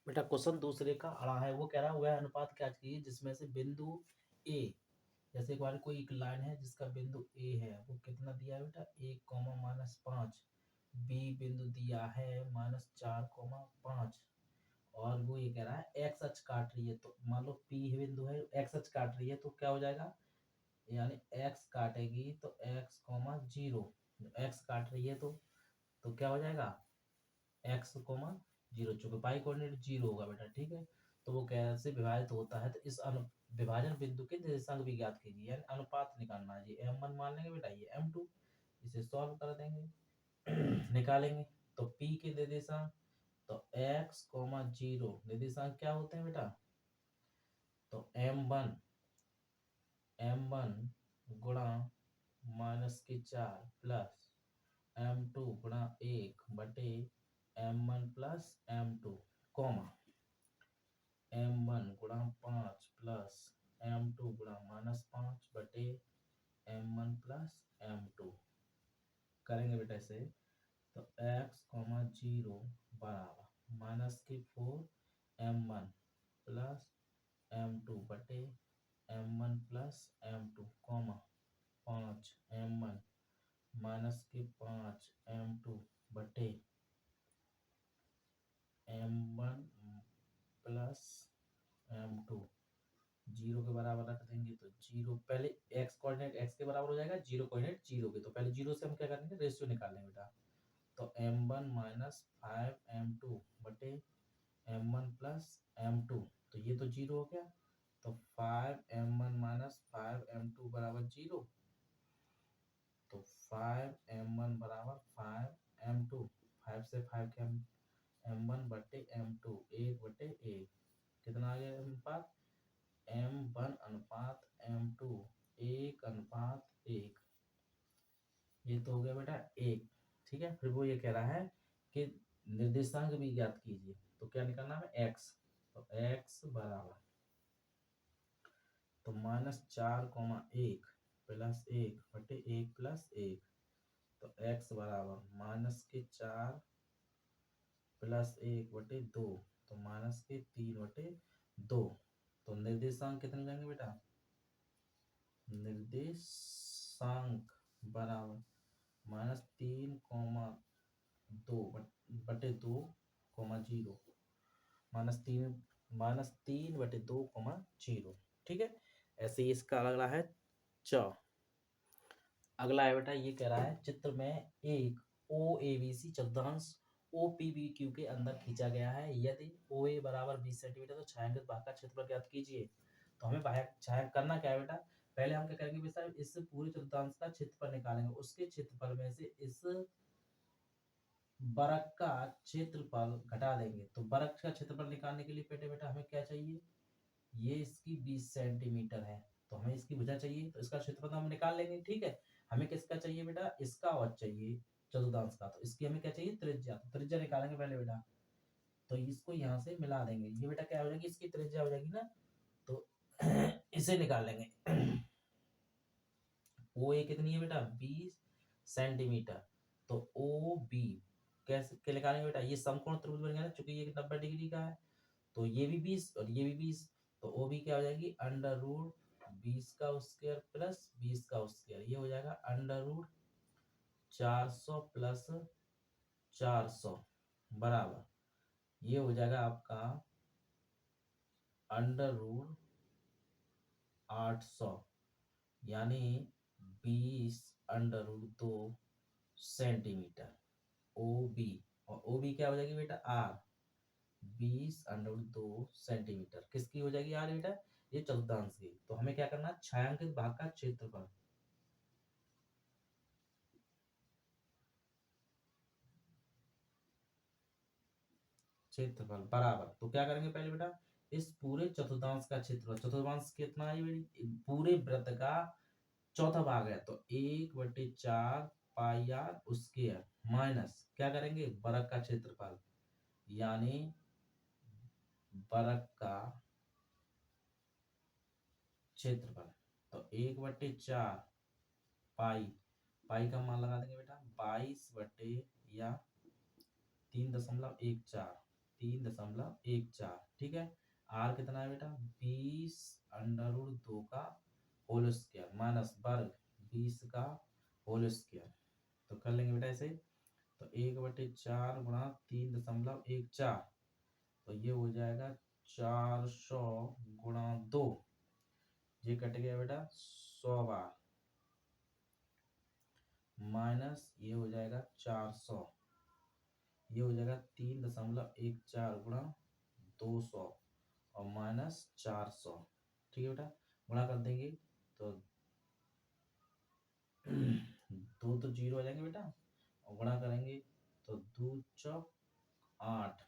बेटा क्वेश्चन दूसरे का अड़ा है, वो कह रहा है वह अनुपात क्या चाहिए जिसमें से बिंदु a, जैसे एक बार कोई एक लाइन है जिसका बिंदु a है, वो कितना दिया है बेटा 1 माइनस 5, b बिंदु दिया है -4 5, और वो ये कह रहा है एक्स अक्ष काट रही है, तो मान लो p बिंदु है, एक्स अक्ष काट रही है, तो क्या हो जाएगा, यानी x काटेगी तो x 0, x काट रही है तो क्या हो जाएगा x 0, चूंकि पाई कोऑर्डिनेट 0 होगा बेटा। ठीक है, तो वो कैसे विभाजित होता है, तो इस विभाजन बिंदु के निर्देशांक भी ज्ञात कीजिए, यानी अनुपात निकालना है। ये m1 मान लेंगे बेटा, ये m2, इसे सॉल्व कर देंगे निकालेंगे। तो p के निर्देशांक, तो x 0 निर्देशांक क्या होते हैं बेटा, तो m1 गुणा माइनस के 4 प्लस m2 गुणा 1 बटे m1 plus m2, comma m1 गुणा 5 प्लस m2 गुणा -5 बटे m1 प्लस m2। करेंगे बेटा इसे, तो x 0 बराबर माइनस के 4 m1 प्लस m2 बटे m1 plus m2, comma 5 m1 minus के 5 m2 बटे m1 प्लस m2, 0 के बराबर रख देंगे, तो 0 पहले x कोऑर्डिनेट x के बराबर हो जाएगा, 0 कोऑर्डिनेट 0 के, तो पहले 0 से हम क्या करेंगे रेशियो निकाल लेंगे बेटा। तो m1 माइनस 5 m2 बटे m1 प्लस m2, तो ये तो 0 हो गया, तो 5m1 माइनस 5m2 बराबर 0। तो 5m1 बराबर 5m2, 5 से 5 के m1 बटे m2, 1/1 कितना आ गया अनुपात, m1 अनुपात m2, 1:1। ये तो हो गया बेटा 1। ठीक है, फिर वो ये कह रहा है कि निर्देशांक भी ज्ञात कीजिए। तो क्या निकालना है, x। तो x बराबर, तो -4,1 प्लस 1/1 प्लस 1। तो x बराबर -4 प्लस 1/2, तो -3/2। तो निर्देशांक कितने जाएंगे बेटा, निर्देशांक बराबर -3,2/2,0, -3/2,0। ठीक है, ऐसे ही इसका अगला है च। अगला है बेटा, ये कह रहा है चित्र में एक ओ ए बी सी चतुर्थांश ओ पी बी क्यू के अंदर खींचा गया है। यदि ओ ए बराबर 20 सेंटीमीटर तो छायांकित भाग का क्षेत्रफल ज्ञात कीजिए। तो हमें छायांकन करना क्या है बेटा, पहले हम क्या करेंगे बेटा, इस पूरे चतुर्थांश का क्षेत्रफल निकालेंगे। उसके क्षेत्रफल में से इस वर्ग का क्षेत्रफल घटा देंगे। तो वर्ग का क्षेत्रफल निकालने के लिए बेटा हमें क्या चाहिए, ये इसकी 20 सेंटीमीटर है, तो हमें इसकी भुजा चाहिए, तो इसका क्षेत्रफल तो हम निकाल लेंगे। ठीक है, हमें किसका चाहिए बेटा, इसका और चाहिए चतुर्थांश का। तो इसकी हमें क्या चाहिए, त्रिज्या। तो त्रिज्या निकालेंगे पहले बेटा, तो इसको यहाँ से मिला देंगे। ये बेटा क्या हो जाएगी, इसकी त्रिज्या हो जाएगी ना, तो इसे निकाल लेंगे। ओ ए कितनी है बेटा, 20 सेंटीमीटर। तो ओ बी कैसे क्या निकालेंगे बेटा, ये समकोण त्रिभुज बन गया ना, चूंकि ये 90 डिग्री का है, तो ये भी 20 और ये भी 20। तो ओ बी क्या हो जाएगी, √20 का स्क्वायर प्लस 20 का स्क्वायर। ये हो जाएगा √400 प्लस 400 बराबर, ये हो जाएगा आपका √800, यानी 20√2 सेंटीमीटर ओ बी। और ओ बी क्या हो जाएगी बेटा, आर, 20√2 सेंटीमीटर। किसकी हो जाएगी आर बेटा, ये चतुर्थांश की। तो हमें क्या करना है, छायांकित भाग का क्षेत्रफल। क्षेत्रफल बराबर, तो क्या करेंगे पहले बेटा, इस पूरे चतुर्थांश का क्षेत्रफल, चतुर्थांश कितना है बेटी, पूरे वृत्त का चौथा भाग है, तो 1/4 पाई आर स्क्वायर माइनस क्या करेंगे, वर्ग का क्षेत्रफल, यानी वर्ग का क्षेत्रफल। तो 1/4 पाई, पाई का मान लगा देंगे बेटा 22 या 3.14, 3.14। ठीक है, आर कितना है बेटा, 20√2 का होल स्क्वायर माइनस वर्ग 20 का होल स्क्वायर। तो कर लेंगे बेटा ऐसे, तो 1/4 गुणा 3.14, तो ये हो जाएगा 400 गुणा 2, ये कट गया बेटा 100 बार, माइनस ये हो जाएगा 400, ये हो जाएगा 3.14 गुणा 200 और माइनस 400। ठीक है बेटा, गुणा कर देंगे तो दो तो जीरो हो जाएंगे बेटा, और गुणा करेंगे तो 2×4 = 8,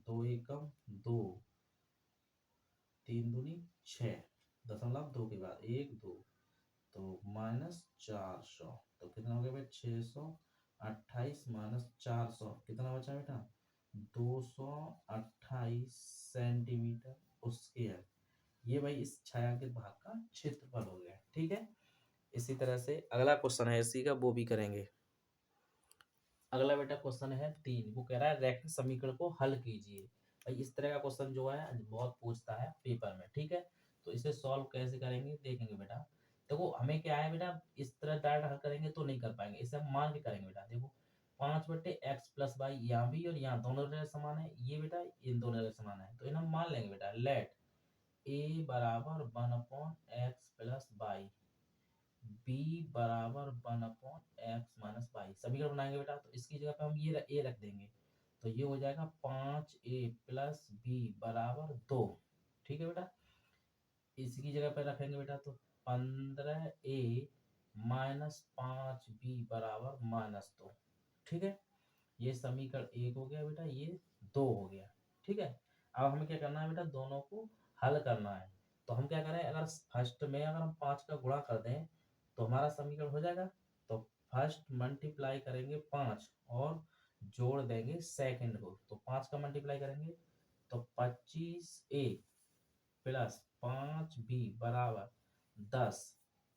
2 एकम 2, 3 दूनी 6, 0.2 के बाद 1 2, तो -400। तो कितना हो गया भाई, 628 माइनस 400 कितना बचा बेटा, 228 सेंटीमीटर स्क्वायर। ये भाई इस छायांकित भाग का क्षेत्रफल हो गया। ठीक है, इसी तरह से अगला क्वेश्चन है इसी का, वो भी करेंगे। अगला बेटा क्वेश्चन है 3, वो कह रहा है रैखिक समीकरण को हल कीजिए। भाई इस तरह का क्वेश्चन जो है बहुत पूछता है पेपर में। ठीक है, तो इसे सॉल्व कैसे करेंगे देखेंगे बेटा। देखो हमें क्या है बेटा, इस तरह डायरेक्ट हल करेंगे तो नहीं कर पाएंगे, इसे हम मान के करेंगे बेटा। देखो 5/x + y यहाँ भी और यहाँ दोनों जगह समान है, ये बेटा इन दोनों जगह समान है, तो इन्हें हम मान लेंगे बेटा। लेट a बराबर 1/x + y, b बराबर 1/x - y समीकरण बनाएंगे बेटा। तो इसकी जगह पे हम ये a रख देंगे, तो ये हो जाएगा 5a + b बराबर 2। ठीक है बेटा, इसकी जगह पे रखेंगे बेटा तो 15a माइनस 5b बराबर -2। ठीक है, ये समीकरण 1 हो गया बेटा, ये 2 हो गया। ठीक है, अब हमें क्या करना है बेटा, दोनों को हल करना है। तो हम क्या करें, अगर फर्स्ट में अगर हम 5 का गुणा कर दें तो हमारा समीकरण हो जाएगा। तो फर्स्ट मल्टीप्लाई करेंगे 5 और जोड़ देंगे सेकंड को। तो 5 का मल्टीप्लाई करेंगे तो 25a प्लस 5b बराबर 10।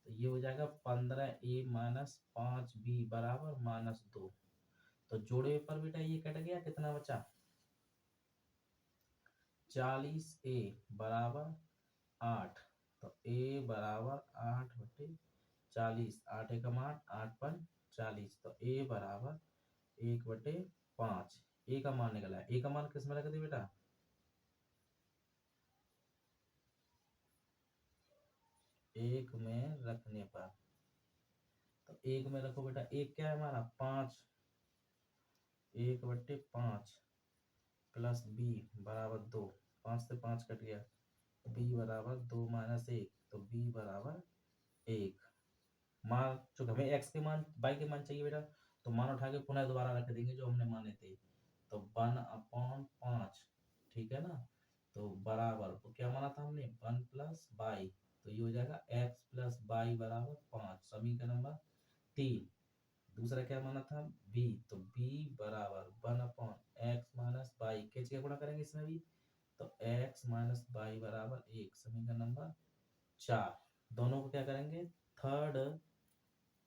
तो ये हो जाएगा 15a माइनस 5b बराबर -2। तो जोड़े पर बेटा ये कट गया, कितना बचा, 40a बराबर 8। तो a बराबर 8/40, 8 एकम 8, 8×5 = 40। तो a बराबर 1/5। a का मान निकला है। a का मान किस में रख दे बेटा, एक में रखने पर। तो एक में रखो बेटा, एक क्या है हमारा 5, 1/5 प्लस b बराबर 2। 5 से 5 कट गया, b बराबर 2 - 1। तो b बराबर 1। मान चूंकि हमें x के मान y के मान चाहिए बेटा, तो मान उठा के पुनः दोबारा रख देंगे जो हमने माने थे। तो 1/5, ठीक है ना। तो बराबर तो क्या माना था हमने, 1 + y। तो ये हो जाएगा x + y बराबर 5, समीकरण नंबर 3। दूसरा क्या माना था, b। तो b बराबर 1/x - y, किस के गुणा करेंगे इसमें भी, तो x - y बराबर 1, समीकरण नंबर 4। दोनों को क्या करेंगे, 3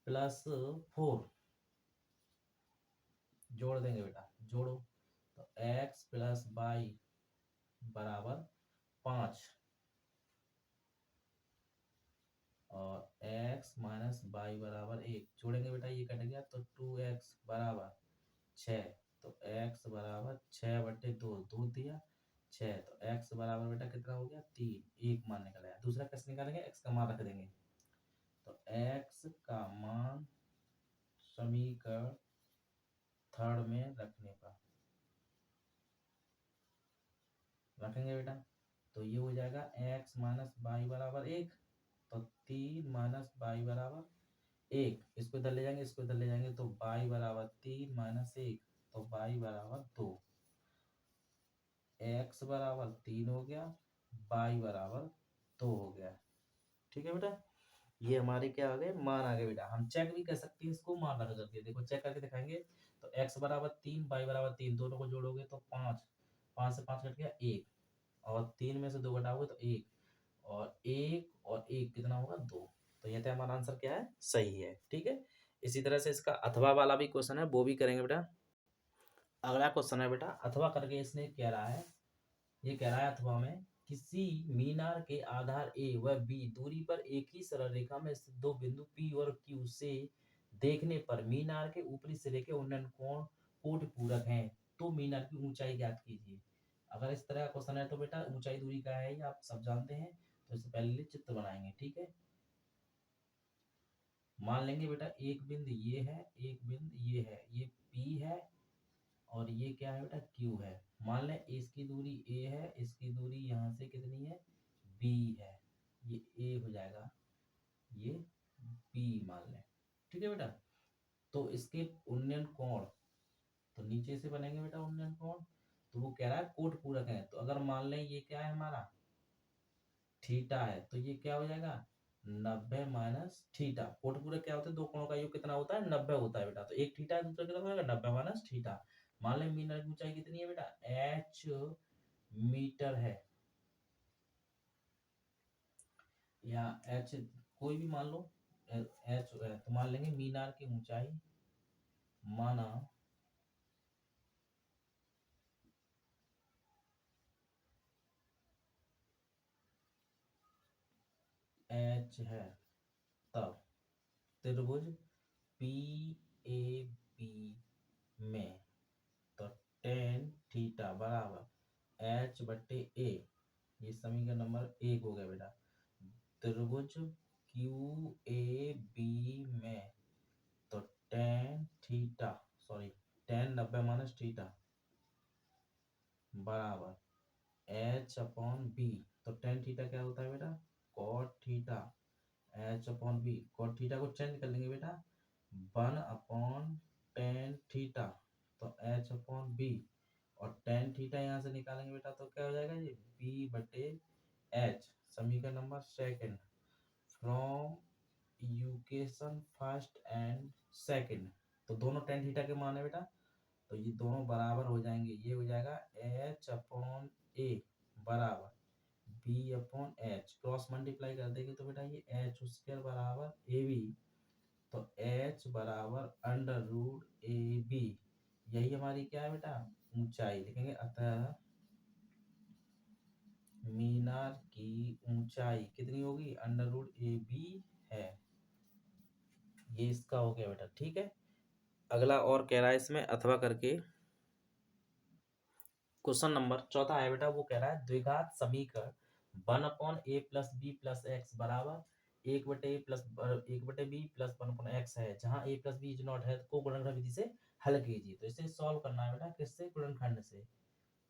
+ 4 जोड़ देंगे बेटा, जोड़ो। तो x + y बराबर 5 और x - y बराबर 1 जोड़ेंगे बेटा, ये कट गया। तो 2x बराबर 6। तो x बराबर 6/2, 2 दिया 6। तो x बराबर बेटा कितना हो गया, 3। एक मान निकल आया। दूसरा कैसे निकालेंगे, x का मान रख देंगे। तो x का मान समीकरण 3 में रखने पर रखेंगे बेटा, तो ये हो जाएगा x - y बराबर 1। तो 3 - y बराबर 1। इसको इधर ले जाएंगे, इसको इधर ले जाएंगे, तो y बराबर 3 - 1। तो y बराबर 2। x बराबर 3 हो गया, y बराबर 2 हो गया। ठीक है बेटा, ये हमारे क्या आ गए, मान आ गए बेटा। हम चेक भी कर सकते हैं इसको मान रख करके, देखो चेक करके दिखाएंगे। तो x बराबर 3, y बराबर 3, दोनों को जोड़ोगे तो 5। 5 से 5 कट गया 1, और 3 में से 2 घटाओगे तो 1, और 1 और 1 कितना होगा, 2। तो ये तो हमारा आंसर क्या है, सही है। ठीक है, इसी तरह से इसका अथवा वाला भी क्वेश्चन है, वो भी करेंगे बेटा। अगला क्वेश्चन है बेटा, अथवा करके इसने कह रहा है, ये कह रहा है अथवा में, किसी मीनार के आधार ए व बी दूरी पर एक ही सरल रेखा में स्थित दो बिंदु पी और क्यू से देखने पर मीनार के ऊपरी सिरे के उन्नयन कोण कोट पूरक हैं, तो मीनार की ऊंचाई ज्ञात कीजिए। अगर इस तरह का क्वेश्चन है तो बेटा ऊंचाई दूरी का है, ये आप सब जानते हैं। तो इससे पहले चित्र बनाएंगे। ठीक है, मान लेंगे बेटा एक बिंदु ये है, एक बिंदु ये है, ये पी है, और ये क्या है बेटा, क्यू है। मान लें इसकी दूरी a है, इसकी दूरी यहाँ से कितनी है, b है। ये a हो जाएगा, ये b मान लें। ठीक है बेटा, तो इसके उन्नयन कोण तो नीचे से बनेंगे बेटा उन्नयन कोण। तो वो कह रहा है कोट पूरक है। तो अगर मान लें ये क्या है हमारा, थीटा है, तो ये क्या हो जाएगा, 90 माइनस थीटा। कोट पूरक क्या होता है, दो कोणों का योग कितना होता है, 90 होता है बेटा। तो एक थीटा है, दूसरा कितना होगा, 90 माइनस थीटा। मान लें मीनार की ऊंचाई कितनी है बेटा, h मीटर है, या h कोई भी मान लो, h है। तो मान लेंगे मीनार की ऊंचाई माना h है, तब त्रिभुज पी ए बी में तो टेन थीटा बराबर h/a, ये समीकरण नंबर 1 हो गया बेटा। त्रिभुज क्यू ए बी में तो tan theta, sorry tan 90 minus theta बराबर h/b। तो टेन थीटा क्या होता है बेटा, cot theta H upon B. Cot theta को चेंज कर लेंगे बेटा 1/tan थीटा, तो एच अपॉन बी, और tan थीटा यहाँ से निकालेंगे बेटा तो क्या हो जाएगा ये बी बटे एच। समीकरण number second from equation first and second. तो दोनों tan थीटा के मान है बेटा, तो ये दोनों बराबर हो जाएंगे। ये हो जाएगा एच अपॉन ए बराबर B upon H, cross multiply कर देंगे तो बेटा ये एच स्क्वायर बराबर ए बी, तो एच बराबर अंडर रूट ए बी। यही हमारी क्या है बेटा ऊंचाई लिखेंगे। अतः मीनार की ऊंचाई कितनी होगी अंडर रूट ए बी है। ये इसका हो गया बेटा, ठीक है। अगला और कह रहा है इसमें अथवा करके क्वेश्चन नंबर चौथा है बेटा, वो कह रहा है द्विघात समीकरण 1/a+b+x बराबर 1/a+1/b+1/x है, जहां a+b इज नॉट है को गुणनखंड विधि से हल कीजिए। तो इसे सॉल्व करना है बेटा किससे, गुणनखंड से।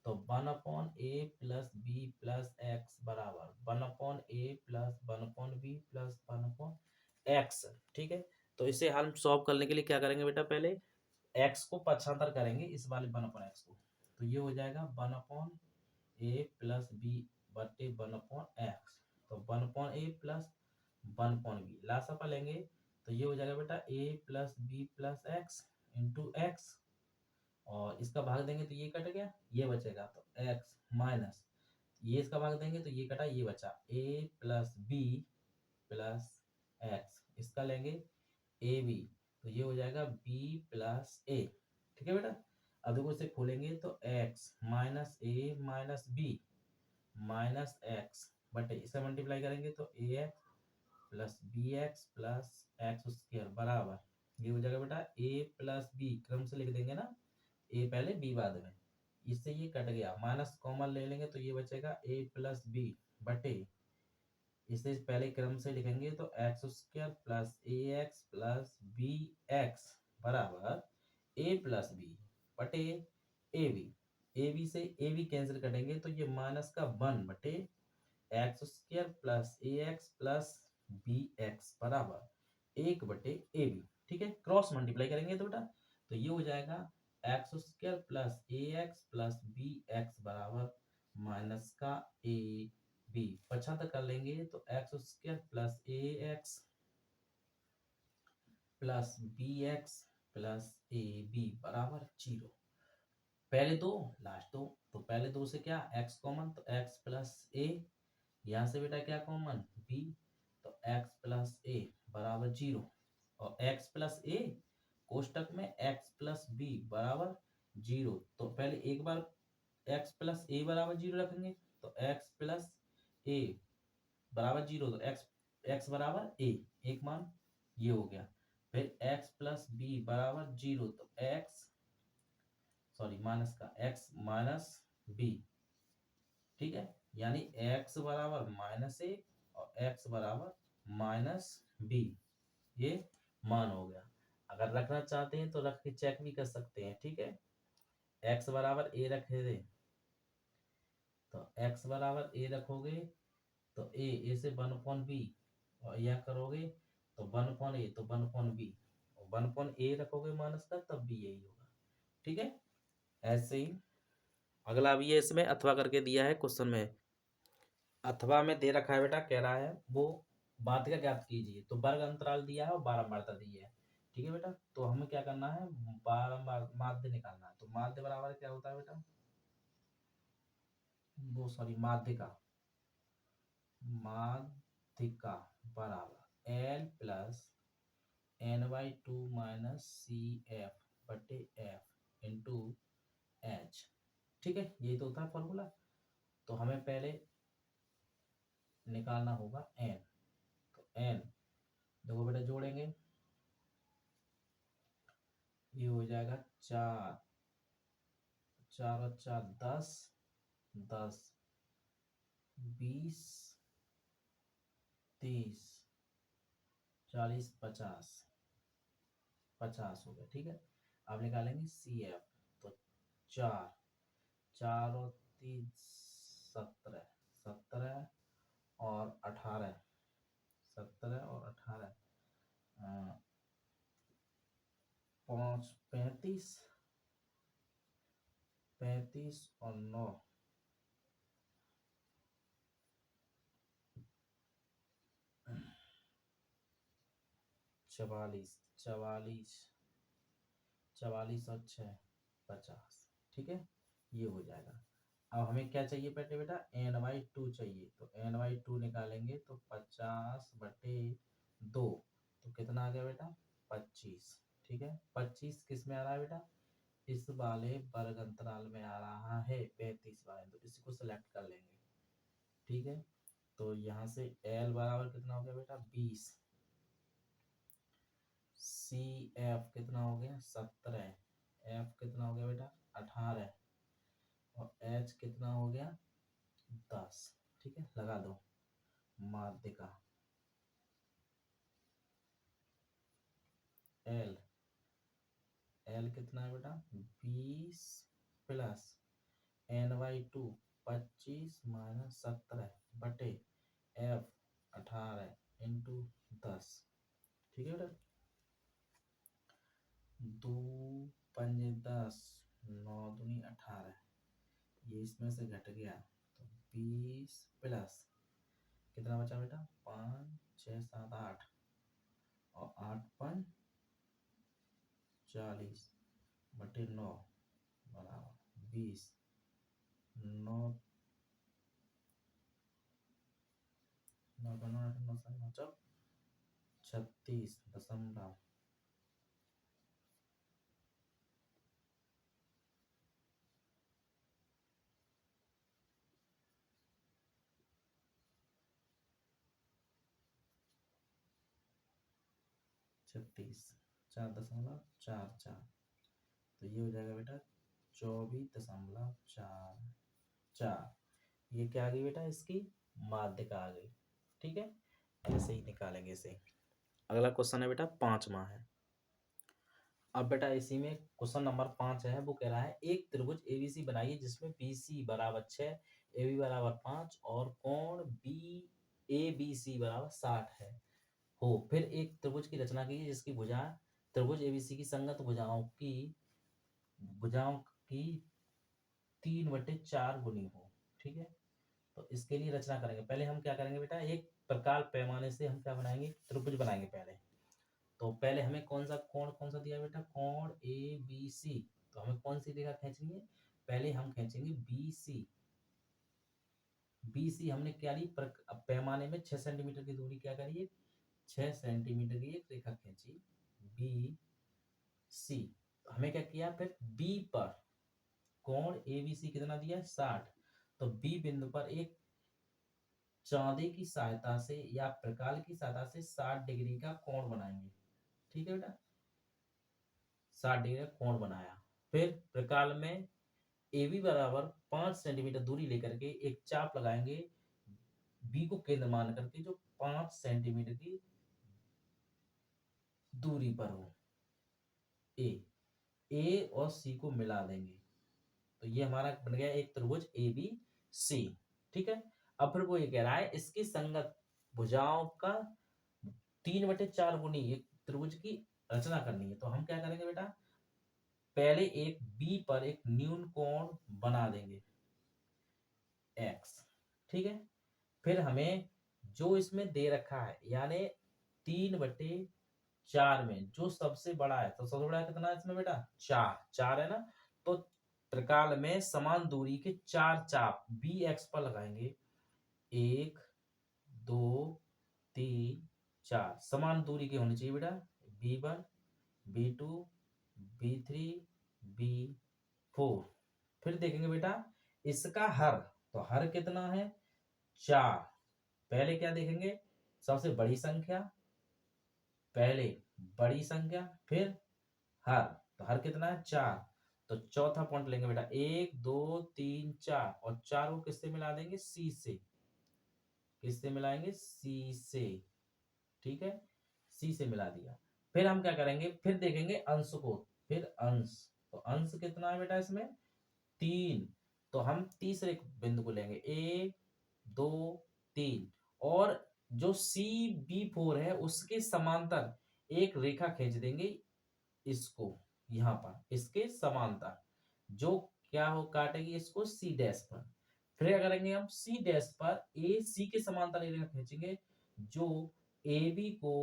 तो 1/a+b+x बराबर 1/a+1/b+1/x, ठीक है। तो इसे हम सॉल्व करने के लिए क्या करेंगे बेटा, पहले x को पक्षांतर करेंगे इस वाले 1/x को, तो ये हो जाएगा 1/a+b बटे 1/x, तो 1/a+1/b लासापा लेंगे तो ये हो जाएगा बेटा a+b+x इंटू एक्स, और इसका भाग देंगे तो ये कट गया, ये बचेगा तो x माइनस ये इसका भाग देंगे तो ये कटा, ये बचा a+b+x, इसका लेंगे ab, तो ये हो जाएगा b+a, ठीक है बेटा। अब देखो इसे खोलेंगे तो x minus A minus B minus X बटे इसे मल्टीप्लाई करेंगे तो ax plus B X plus X square बराबर ये हो जाएगा बेटा a प्लस बी, क्रम से लिख देंगे ना, a पहले b बाद में, इससे ये कट गया, माइनस कॉमन ले लेंगे तो ये बचेगा a प्लस बी बटे, इसे पहले क्रम से लिखेंगे तो X square plus A X plus B X बराबर ए प्लस बी बटे ए बी। ए बी से ए बी कैंसिल करेंगे तो ये माइनस का 1 बटे x square plus A X plus B X बराबर 1 बटे ए बी, ठीक है। क्रॉस मल्टीप्लाई करेंगे तो बेटा तो ये हो जाएगा X square plus A X plus B X बराबर माइनस का ए बी, पक्षांतर कर लेंगे तो X square plus A X plus B X plus A B बराबर 0। पहले दो लास्ट दो, तो पहले दो से क्या x कॉमन, तो x प्लस ए, यहाँ से बेटा क्या कॉमन b, तो x प्लस ए बराबर 0, और x प्लस ए कोष्टक में x प्लस बी बराबर 0, तो पहले एक बार x प्लस ए बराबर 0 रखेंगे तो x प्लस ए बराबर 0, तो x बराबर ए एक मान ये हो गया, फिर x प्लस बी बराबर 0, तो x सॉरी माइनस का x माइनस बी, ठीक है, यानी x बराबर माइनस ए और x बराबर माइनस बी, ये मान हो गया। अगर रखना चाहते हैं तो रख के चेक भी कर सकते हैं, ठीक है। x बराबर ए रखे थे तो x बराबर ए रखोगे तो ए से 1/b, और यह करोगे तो 1/a तो 1/b, और 1/a रखोगे माइनस का तब भी यही होगा, ठीक है। ऐसे ही अगला भी है, इसमें अथवा करके दिया है क्वेश्चन में, अथवा में दे रखा है बेटा, कह रहा है वो माध्यिका ज्ञात कीजिए, तो वर्ग अंतराल दिया है और बारंबारता दी है, ठीक है बेटा। तो हमें क्या करना है, बारंबार माध्य निकालना है, तो माध्य बराबर क्या होता है बेटा, वो सॉरी माध्यिका, माध्यिका बराबर L plus n/2 minus C F बटे एफ इंटू एच, ठीक है। ये तो होता है फॉर्मूला, तो हमें पहले निकालना होगा n, तो n देखो बेटा जोड़ेंगे ये हो जाएगा 4, 4 और 4 10, 10 20 30 40 50 50 हो गया, ठीक है। अब निकालेंगे सी एफ, तो 4 4 और 3 17 17 और 18, 17 और 18, 5, 35, 35 और 9, 44, 44, 44 और 6, 50। ठीक है, ये हो जाएगा। अब हमें क्या चाहिए बेटे बेटा, n/2 चाहिए, तो n/2 निकालेंगे तो 50/2, तो कितना आ गया बेटा, 25। ठीक है, 25 किस में आ रहा है बेटा, इस वाले वर्ग अंतराल में आ रहा है 35 वाले, तो इसको सिलेक्ट कर लेंगे। ठीक है, तो यहाँ से L बराबर कितना हो गया बेटा, 20, CF कितना हो गया, 17, F कितना हो गया बेटा, 18, और H कितना हो गया, 10। ठीक है, लगा दो माध्यिका। L कितना है बेटा, 20 प्लस n/2, 25 माइनस 17 बटे F 18 इंटू 10। ठीक है बेटा, 2 पंजे 10, 9 दूनी 18, ये इसमें से घट गया, तो 20 प्लस कितना बचा बेटा, 5, 6, 7, 8, और 8 5 40 बटे 9 बराबर 20, 9 9 9 9 9 36.36, 4.44, तो ये हो जाएगा बेटा 24.44। ये क्या आ गई बेटा, इसकी माध्यिका आ गई। ठीक है, ऐसे ही निकालेंगे इसे। अगला क्वेश्चन है बेटा 5वां है। अब बेटा इसी में क्वेश्चन नंबर 5 है, वो कह रहा है एक त्रिभुज एबीसी बनाइए जिसमें BC बराबर 6, AB बराबर 5 और कोण BABC बराबर 60 है। हो, फिर एक त्रिभुज की रचना कीजिए जिसकी भुजा त्रिभुज एबीसी की संगत भुजाओं की 3/4 गुनी हो। ठीक है, तो इसके लिए रचना करेंगे। पहले हम क्या करेंगे बेटा, एक प्रकार पैमाने से हम क्या बनाएंगे, त्रिभुज बनाएंगे पहले। तो पहले हमें कौन सा दिया बेटा, कोण ABC। तो हमें कौन सी रेखा खींचनी है, पहले हम खींचेंगे BC हमने क्या ली, पैमाने में 6 सेंटीमीटर की दूरी क्या करिए, 6 सेंटीमीटर की एक रेखा खींची BC। तो हमें क्या किया, फिर B पर कोण ABC कितना दिया, 60। तो B बिंदु पर एक चांदे की सहायता से या प्रकाल की सहायता से 60 डिग्री का कोण बनाएंगे। ठीक है बेटा, 60 डिग्री का कोण बनाया। फिर प्रकाल में AB बराबर 5 सेंटीमीटर दूरी लेकर के एक चाप लगाएंगे B को केंद्र मान करके, जो 5 सेंटीमीटर की दूरी पर हो। A और C को मिला देंगे, तो ये हमारा बन गया एक त्रिभुज ABC। ठीक है, अब फिर वो ये कह रहा है इसकी संगत भुजाओं का 3/4 गुनी एक त्रिभुज की रचना करनी है। तो हम क्या करेंगे बेटा, पहले एक B पर एक न्यून कोण बना देंगे X। ठीक है, फिर हमें जो इसमें दे रखा है, यानी 3/4 में जो सबसे बड़ा है, तो सबसे बड़ा कितना है इसमें बेटा, 4 है ना। तो त्रिकाल में समान दूरी के 4 चाप BX पर लगाएंगे, 1 2 3 4 समान दूरी के होने चाहिए बेटा, B1 B2 B3 B4। फिर देखेंगे बेटा इसका हर, तो हर कितना है, 4। पहले क्या देखेंगे, सबसे बड़ी संख्या, पहले बड़ी संख्या, फिर हर, तो हर कितना है, 4। तो चौथा पॉइंट लेंगे बेटा, 1 2 3 4, और 4 को किससे मिला देंगे, C से। किससे मिलाएंगे, C से। ठीक है, C से मिला दिया। फिर हम क्या करेंगे, फिर देखेंगे अंश को, फिर अंश, तो अंश कितना है बेटा इसमें, 3। तो हम तीसरे बिंदु को लेंगे, 1 2 3, और जो CB4 है उसके समांतर एक रेखा खींच देंगे, इसको यहाँ पर इसके समांतर, जो क्या हो काटेगी इसको C डैश पर। फिर क्या करेंगे हम C डैश पर AC के समांतर एक रेखा खींचेंगे जो AB को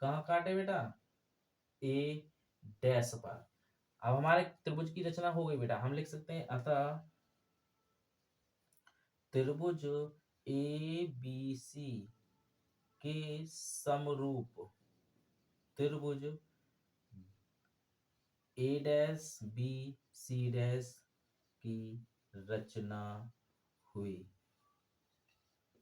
कहाँ काटे बेटा, A डैश पर। अब हमारे त्रिभुज की रचना हो गई बेटा, हम लिख सकते हैं अतः त्रिभुज ABC के समरूप त्रिभुज A dash B C dash की रचना हुई।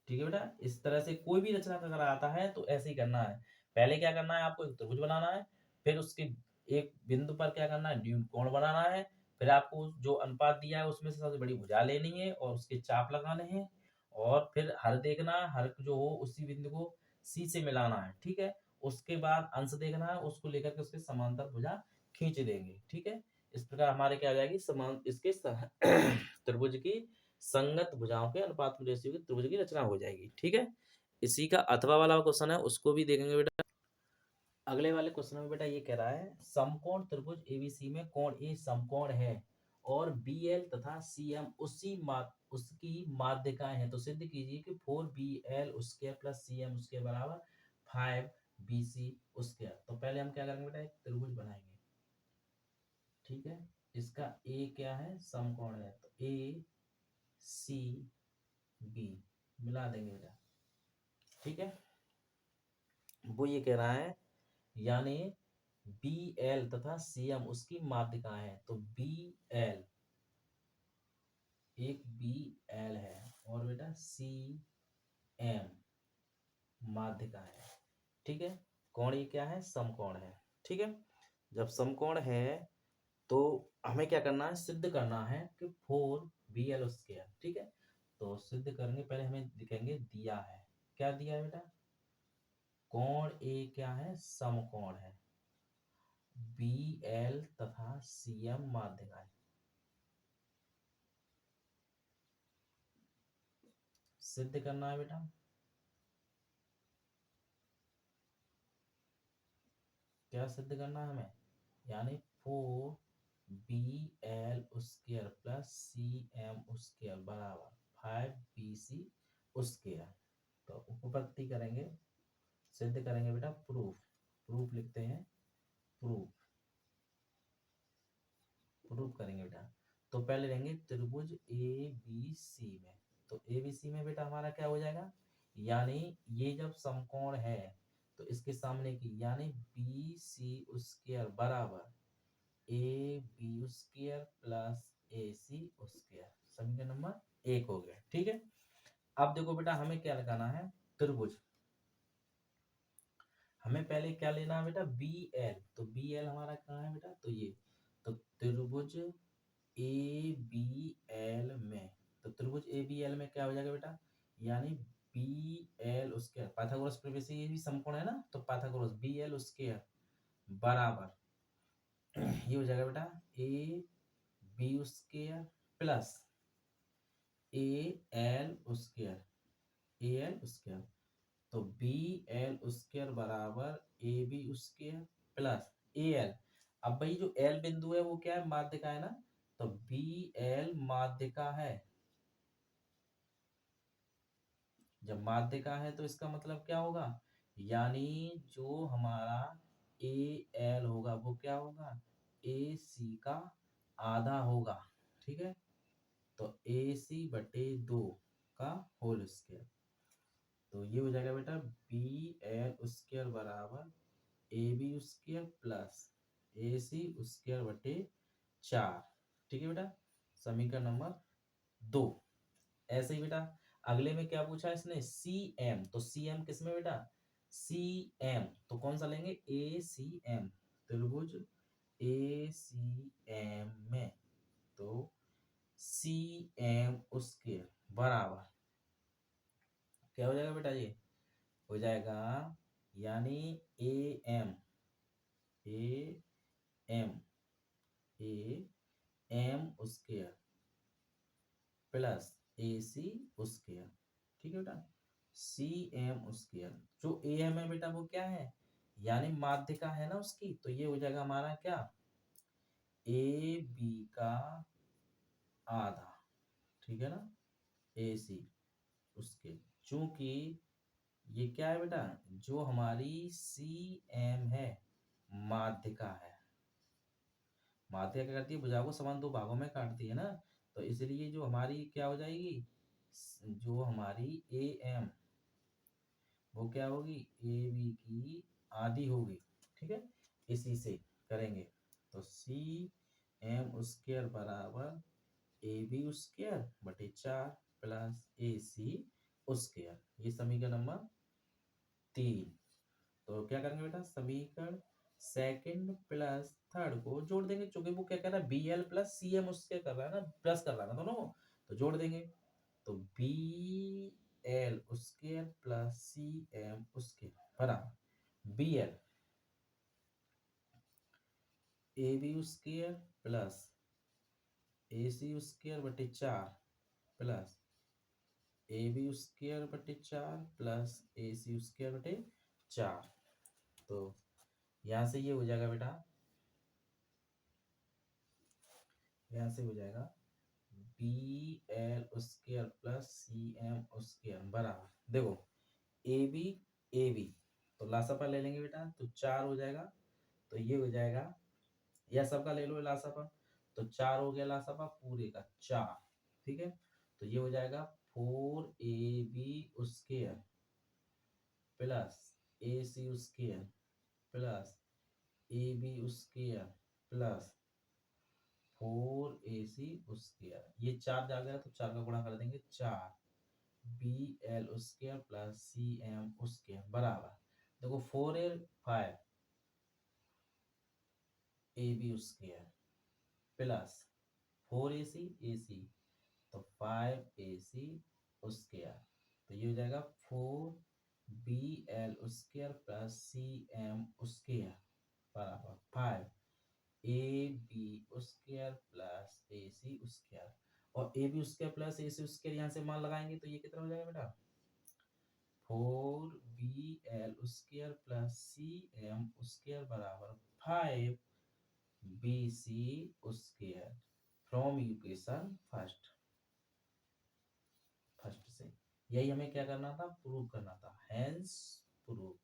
ठीक है बेटा, इस तरह से कोई भी रचना अगर आता है तो ऐसे ही करना है। पहले क्या करना है, आपको एक त्रिभुज बनाना है, फिर उसके एक बिंदु पर क्या करना है, ड्यून कोण बनाना है, फिर आपको जो अनुपात दिया है उसमें से सबसे बड़ी भुजा लेनी है और उसके चाप लगाने हैं, और फिर हर देखना है, हर जो हो उसी बिंदु को सी से मिलाना है। ठीक है, उसके बाद अंश देखना है, उसको लेकर के उसके समांतर भुजा खींच देंगे। ठीक है, इस प्रकार हमारे क्या आ जाएगी समान इसके त्रिभुज की संगत भुजाओं के अनुपात में रेशियो की त्रिभुज की रचना हो जाएगी। ठीक है, इसी का अथवा वाला क्वेश्चन है, उसको भी देखेंगे बेटा। अगले वाले क्वेश्चन में बेटा ये कह रहा है समकोण त्रिभुज एबीसी में कोण ए समकोण है और बीएल तथा सीएम उसकी माध्यिकाएं हैं, तो सिद्ध कीजिए कि 4BL उसके प्लस CM उसके बराबर 5BC उसके। तो पहले हम क्या करेंगे बेटा, एक त्रिभुज बनाएंगे। ठीक है, इसका ए क्या है, समकोण है, तो ACB मिला देंगे बेटा। ठीक है, वो ये कह रहा है यानी BL तथा CM उसकी माध्यिकाएं हैं, तो BL एक BL है और बेटा CM माध्यिका है। ठीक है, कोण ये क्या है, समकोण है। ठीक है, जब समकोण है तो हमें क्या करना है, सिद्ध करना है कि 4BL स्क्वायर। ठीक है, तो सिद्ध करेंगे, पहले हमें दिखेंगे दिया है, क्या दिया है बेटा, कोण ए क्या है, समकोण है, BL तथा CM माध्यिकाएं, सिद्ध करना है बेटा। क्या सिद्ध करना है हमें, यानी 4BL square plus CM square बराबर 5BC स्क्वायर। तो उपपत्ति करेंगे, सिद्ध करेंगे बेटा, प्रूफ, प्रूफ लिखते हैं, प्रूफ, प्रूफ करेंगे बेटा। तो पहले लेंगे त्रिभुज ABC में, तो ABC में बेटा हमारा क्या हो जाएगा, यानी ये जब समकोण है तो इसके सामने की यानी BC स्क्वायर बराबर AB square plus AC square, समीकरण नंबर 1 हो गया। ठीक है, अब देखो बेटा हमें क्या लगाना है, त्रिभुज, हमें पहले क्या लेना है बेटा, BL, तो BL हमारा कहाँ है बेटा, तो ये, तो त्रिभुज ABL में, तो त्रिभुज ABL में क्या हो जाएगा बेटा, यानी BL स्क्वायर, पाइथागोरस प्रमेय से ये भी समकोण है ना, तो पाइथागोरस BL स्क्वायर बराबर ये हो जाएगा बेटा AB square plus AL square, AL square, तो BL स्क्वायर बराबर AB स्क्वायर प्लस AL। अब भाई जो L बिंदु है वो क्या है, माध्यिका है ना, तो BL माध्यिका है, जब माध्यिका है तो इसका मतलब क्या होगा, यानी जो हमारा AL होगा वो क्या होगा, AC का आधा होगा। ठीक है, तो AC/2 का होल स्क्वायर, तो ये हो जाएगा बेटा BL स्क्वायर बराबर AB स्क्वायर प्लस AC स्क्वायर/4। ठीक है बेटा, समीकरण नंबर 2। ऐसे ही बेटा अगले में क्या पूछा इसने, CM, तो CM किस में बेटा, CM तो कौन सा लेंगे, ACM, त्रिभुज ACM में, तो CM स्क्वायर बराबर क्या हो जाएगा बेटा, ये हो जाएगा यानी AM square plus AC square. ठीक है बेटा, सी एम स्क्वायर। जो ए एम है बेटा वो क्या है, यानी माध्यिका है ना उसकी, तो ये हो जाएगा हमारा क्या, ए बी का आधा, ठीक है ना, ए सी उसके। चूंकि ये क्या है बेटा, जो हमारी सी एम है माध्यिका है, माध्यिका क्या करती है, भुजा को समान दो भागों में काटती है ना, तो इसलिए जो हमारी क्या हो जाएगी, जो हमारी ए एम वो क्या होगी, ए बी की आधी होगी, ठीक है। इसी से करेंगे तो सी एम स्क्वायर बराबर ए बी स्क्वायर बटे 4 प्लस ए सी स्क्वायर, ये समीकरण नंबर 3। तो क्या करेंगे बेटा, समीकरण सेकंड प्लस थर्ड को जोड़ देंगे, क्योंकि वो क्या कर रहा है, B L plus C M उसके कर रहा है ना, प्लस कर रहा है ना दोनों को, तो जोड़ देंगे। तो B L square plus C M square बराबर B L A B square plus A C square बटे 4 प्लस ए बी स्क्वायर बटे 4 प्लस ए सी स्क्वायर बटे 4। तो यहाँ से ये हो जाएगा बेटा, यहाँ से हो जाएगा B L square plus C M square बराबर, देखो ए बी तो लासापा ले लेंगे बेटा, तो 4 हो जाएगा, तो ये हो जाएगा, या सबका ले लो लासापा, तो 4 हो गया लासापा पूरे का 4, ठीक है। तो ये हो जाएगा 4ab square plus A C square plus A B square plus 4ac square, ये 4 जा गया तो 4 का गुणा कर देंगे, 4 B L square plus C M square बराबर, देखो 4 ए बी स्क्वायर प्लस 4ac तो 5ac स्क्वायर, तो ये हो जाएगा 4bl square plus C M square बराबर 5ab square plus ac square, और A B square plus A C square यहाँ से मान लगाएंगे तो ये कितना हो जाएगा बेटा, 4bl square plus C M square बराबर 5bc square from equation first से। यही हमें क्या करना था, प्रूव करना था, हेंस प्रूव।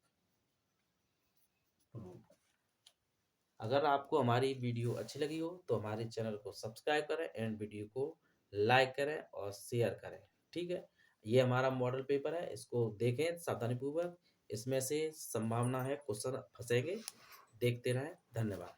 अगर आपको हमारी वीडियो अच्छी लगी हो तो हमारे चैनल को सब्सक्राइब करें एंड वीडियो को लाइक करें और शेयर करें, ठीक है। ये हमारा मॉडल पेपर है, इसको देखें सावधानीपूर्वक, इसमें से संभावना है क्वेश्चन फंसेंगे, देखते रहें, धन्यवाद।